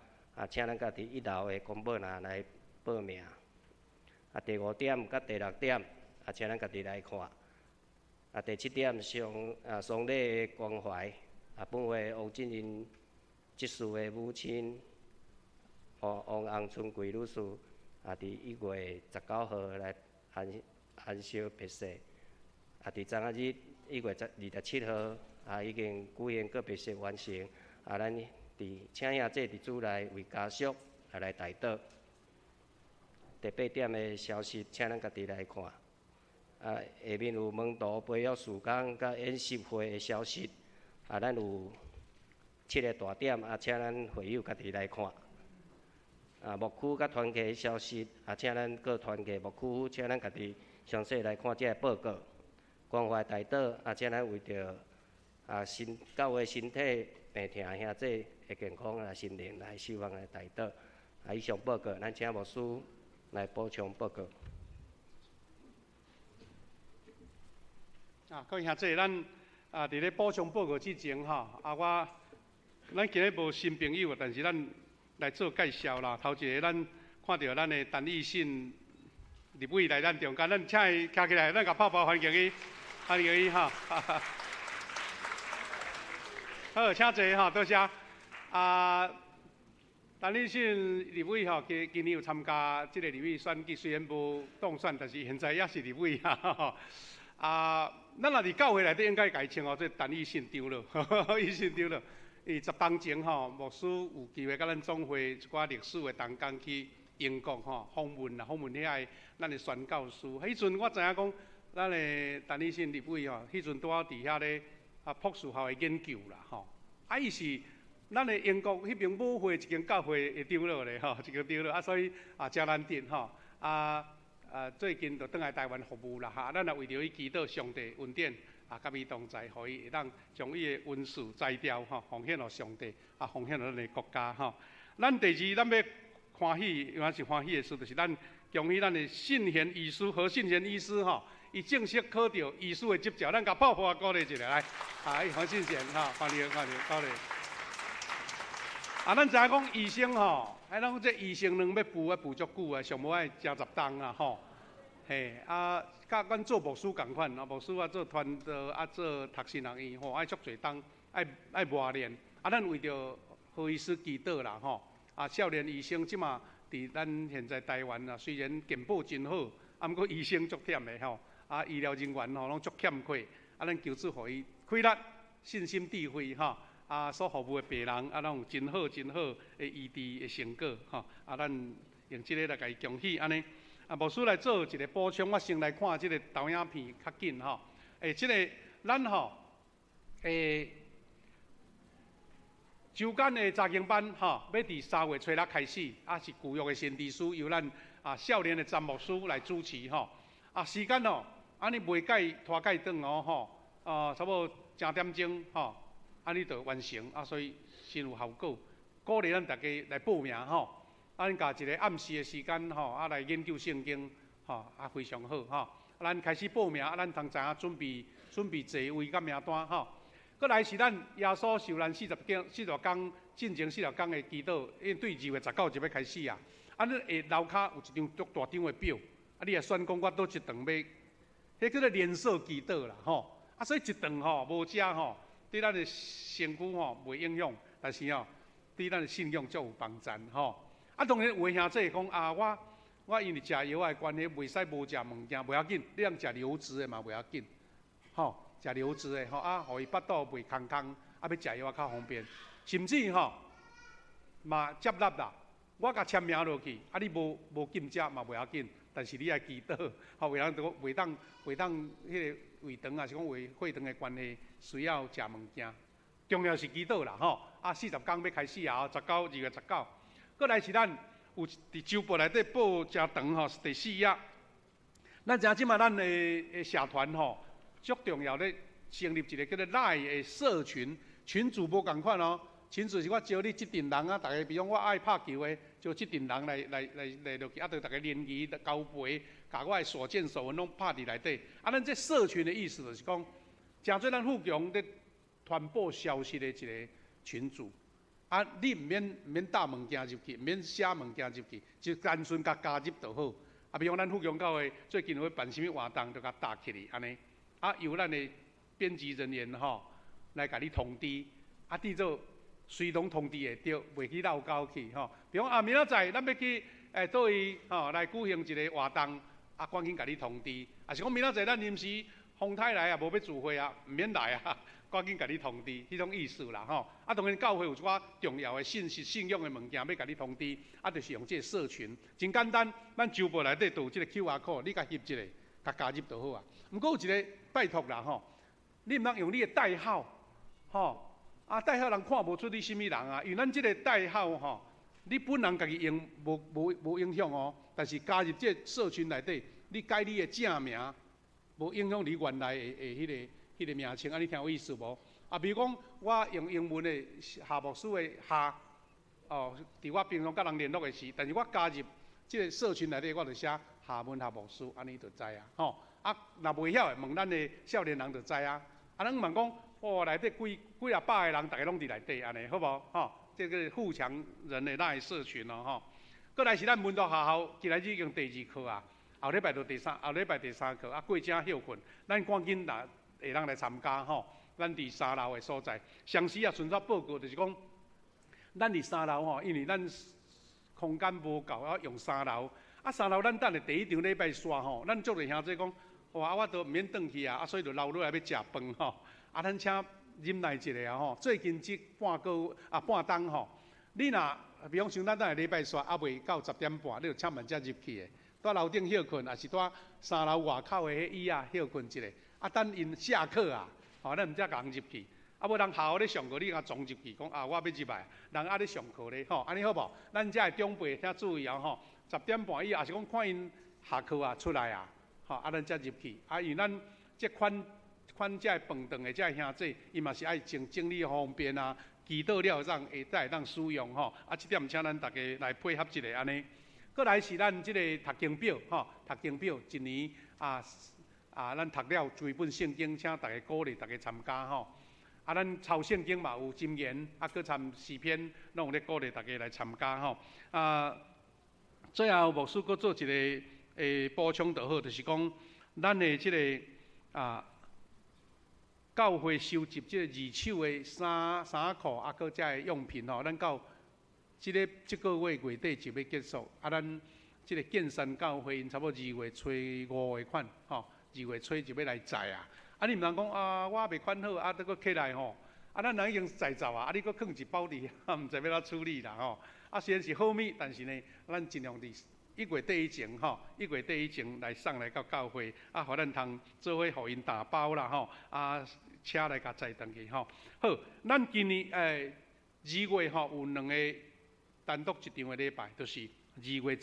请咱家己1楼的公报栏来报名。第5点甲第6点，请咱家己来看。第7点丧礼的关怀，本会王振仁执事的母亲王洪春贵女士，伫1月19号来寒烧别逝。伫昨日1月27号，已经举行告别式完成。咱请遐这伫主内为家属来代祷。第8点的消息，请咱家己来看。下面有门徒培育事工甲演习会的消息。咱有7个大点，请咱会友家己来看。牧区甲团契的消息，请咱各团契牧区，请咱家己详细来看这个报告。关怀代祷，请咱为着教会身体病痛兄弟的健康心灵来希望来代祷。以上报告，咱请牧师来补充报告。各位兄弟，咱伫咧补充报告之前咱今日无新朋友，但是咱来做介绍啦。头一个咱看到咱的陈奕迅立委来咱中间，咱请伊站起来，咱甲泡泡欢迎伊，欢迎伊好，请坐多谢。陈奕迅立委今年有参加这个立委选举，虽然无当选，但是现在也是立委咱若伫教会内底应该家称做陈义信长老，义信长老。伊10当前牧师有机会甲咱总会一寡历史的同工去英国访问遐咱的宣教师。迄阵我知影讲，咱的陈义信立委迄阵拄好伫遐咧博士校的研究啦伊是咱的英国迄边母会一间教会的长老咧一个长老所以真难得最近就倒来台湾服务啦咱也为着伊祈祷上帝恩典。甲伊同在，互伊会当将伊的恩赐摘掉奉献予上帝，奉献予咱的国家咱第二，咱要欢喜，原来是欢喜的事，就是咱恭喜咱的信贤医师何信贤医师伊正式考到医师的执照，咱甲泡泡鼓励一下来，何信贤欢迎鼓励。咱知影讲医生咱这医生两要补足久上无爱真10当甲阮做牧师共款，牧师做传道做读神学院爱足侪当，爱磨练。咱为着何医师祈祷啦少年医生即马伫咱现在台湾虽然健保真好，毋过医生足忝的医疗人员拢足欠缺。咱求主互伊开力、信心、智慧所服务的病人拢真好的医治的成果咱用即个来甲伊恭喜安尼。牧师来做一个补充，我先来看即个投影片较紧即个咱周间的查经班要伫3月初6开始，是旧约的先知书由咱少年的詹牧师来主持时间安尼袂改拖改长差不多10点钟安尼就完成所以真有效果，鼓励咱大家来报名咱甲一个暗时的时间来研究圣经非常好咱开始报名咱通知影准备座位甲名单搁来是咱耶稣受难40天进前40天的祈祷，因为对2月19就要开始咱下楼骹有一张足大张的表你也选讲我倒一顿要，迄叫做连锁祈祷啦所以一顿无食对咱的身躯袂影响，但是对咱的信仰足有帮助当然有兄弟讲我因为食药的关系，袂使无食物件，袂要紧，你通食流质的嘛袂要紧，食流质的互伊腹肚袂空空，要食药较方便，甚至嘛接纳啦，我甲签名落去，你无禁食嘛袂要紧，但是你爱祈祷，袂当迄个胃肠是讲血肠的关系，需要食物件，重要是祈祷啦40天要开始2月19。搁来是咱有伫周报内底报真长是第4页。咱知影即马咱的社团足重要咧，成立一个叫做赖的社群，群主无共款群主是我招你即阵人大家比如我爱拍球的，招即阵人来落去，对大家联谊、交陪，甲我的所见所闻拢拍伫内底。咱这社群的意思就是讲，诚做咱富强咧传播消息的一个群主。你毋免搭物件入去，毋免写物件入去，就单纯甲加入就好。比如咱富强教会最近有办啥物活动，就甲搭起嚟安尼。由咱的编辑人员来甲你通知，你做随同通知会着，袂去漏交去比如明仔载咱要去倒位来举行一个活动，赶紧甲你通知。是讲明仔载咱临时风台来无要聚会毋免来赶紧甲你通知，迄种意思啦当然教会有一寡重要的信息、信用的物件要甲你通知，就是用这个社群，真简单。咱周报内底都有这个 QR code， 你甲翕一个，甲加入就好毋过有一个拜托啦你毋通用你的代号代号人看无出你什么人因为咱这个代号你本人家己用无影响但是加入这个社群内底，你改你的正名，无影响你原来的迄个名称，你听有意思无？比如讲，我用英文的夏牧师的夏，伫我平常甲人联络的时，但是我加入这个社群内底，我就写夏文夏牧师，安尼就知若袂晓的，问咱的少年人就知咱问讲，内底几啊百个人，大家拢伫内底，安尼好无？这个富强人的那社群搁来是咱文道学校，今仔日已经第2课后礼拜就第3课过正休困，咱赶紧会当来参加咱伫3楼的所在，详细顺便报告就是讲，咱伫3楼因为咱空间无够，用3楼。3楼咱等下第1场礼拜刷咱足侪兄弟讲，哇，我都毋免转去啊，所以就留落来要食饭吼。啊，咱请忍耐一下啊吼，最近这半冬吼，你若比方像咱等下礼拜煞还未到10点半，你就请慢才入去的。在楼顶休困，也是在3楼外口的迄椅啊休困一下。啊，等因下课啊，吼，咱毋才甲人入去。啊，无人校咧上课，你甲撞入去，讲啊，我要入来。人咧上课咧，吼，安尼好无？咱遮的长辈请注意啊吼，10点半以后，也是讲看因下课啊出来啊，吼，啊，咱才入去。啊，因为咱这款遮的饭堂的遮的兄弟，伊嘛是爱整理方便啊。祈祷了会再当使用吼，啊，这点请咱大家来配合一下安尼。过来是咱这个读经表吼，读经表一年咱读了几本圣经，请大家鼓励大家参加吼。啊，咱抄圣经嘛有箴言，啊，搁参诗篇，拢有咧鼓励大家来参加吼。最后牧师搁做一个补充就好，就是讲咱的这个教会收集即个二手的衫裤，啊，搁遮个用品吼，咱到这个月月底就要结束。啊，咱这个建山教会因差不多2月初5的款，吼，2月初就要来载啊。啊，你毋通讲啊，我未款好，啊，再搁起来吼，啊，咱人已经载走啊，啊，你搁放一包伫，毋知要怎处理啦吼。啊，虽然是好物，但是呢，咱尽量伫1月底以前吼，1月底以前来送来到教会，啊，互咱通做伙互因打包啦吼，啊，车来甲载转去吼。好，咱今年2月吼有2个单独一场的礼拜，就是2月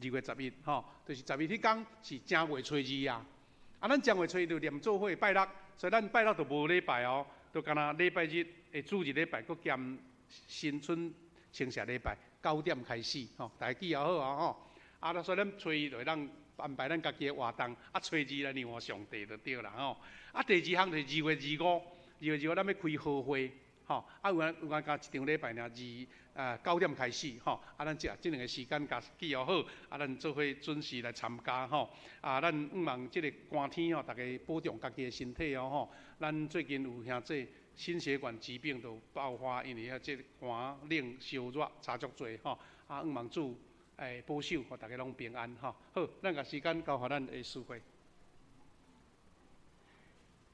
11吼，就是11迄天是正月初2啊。啊，咱正月初2就念做伙拜六，所以咱拜六就无礼拜哦，就干那礼拜日的主日礼拜，佮兼新春清明礼拜9点开始吼，大家记好啊吼。啊，所以咱初1就当安排咱家己的活动，啊，初2来念上帝就对啦吼。啊，第2项就是2月25，咱要开好会吼，啊有咱加一场礼拜尔9点开始吼，啊咱这2个时间甲记好，啊咱做伙准时来参加吼，啊咱望这个寒天吼，大家保重家己的身体哦吼。咱最近有兄弟心血管疾病都爆发，因为这寒冷烧热差足多吼，啊望主保守，互大家拢平安吼。好，咱甲时间交互咱的师会。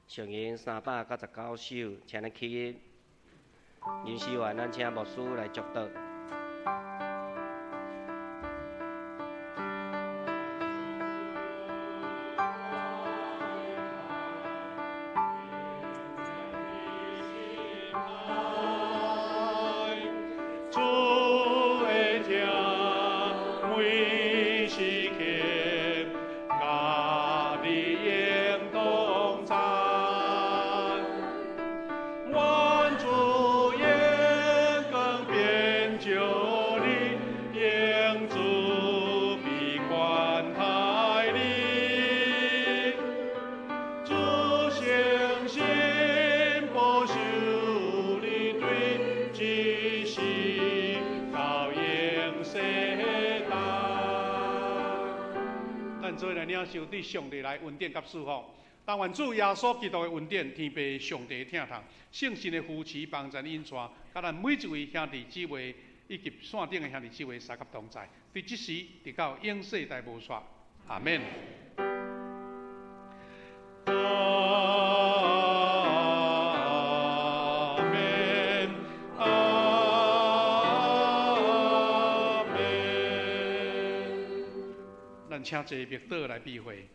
上音399首，请咱起。临时完，咱请牧师来祝祷。受对上帝来恩典甲祝福，但愿主耶稣基督的恩典、天父上帝的疼痛、圣神的扶持、帮助引带，甲咱每一位兄弟姊妹以及线顶的兄弟姊妹三甲同在，对即时直到永世代无煞。阿免。请坐密道来避讳。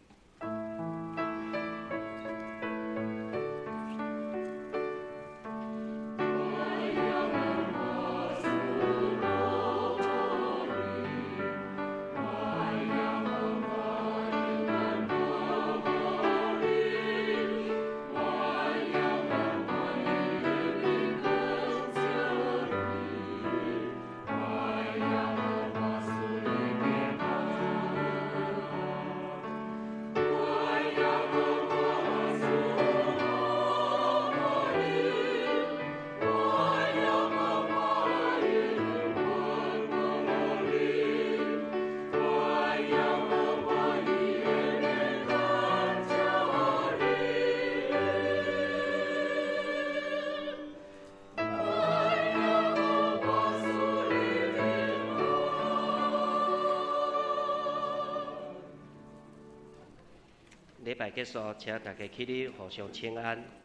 礼拜结束，请大家起立，互相请安。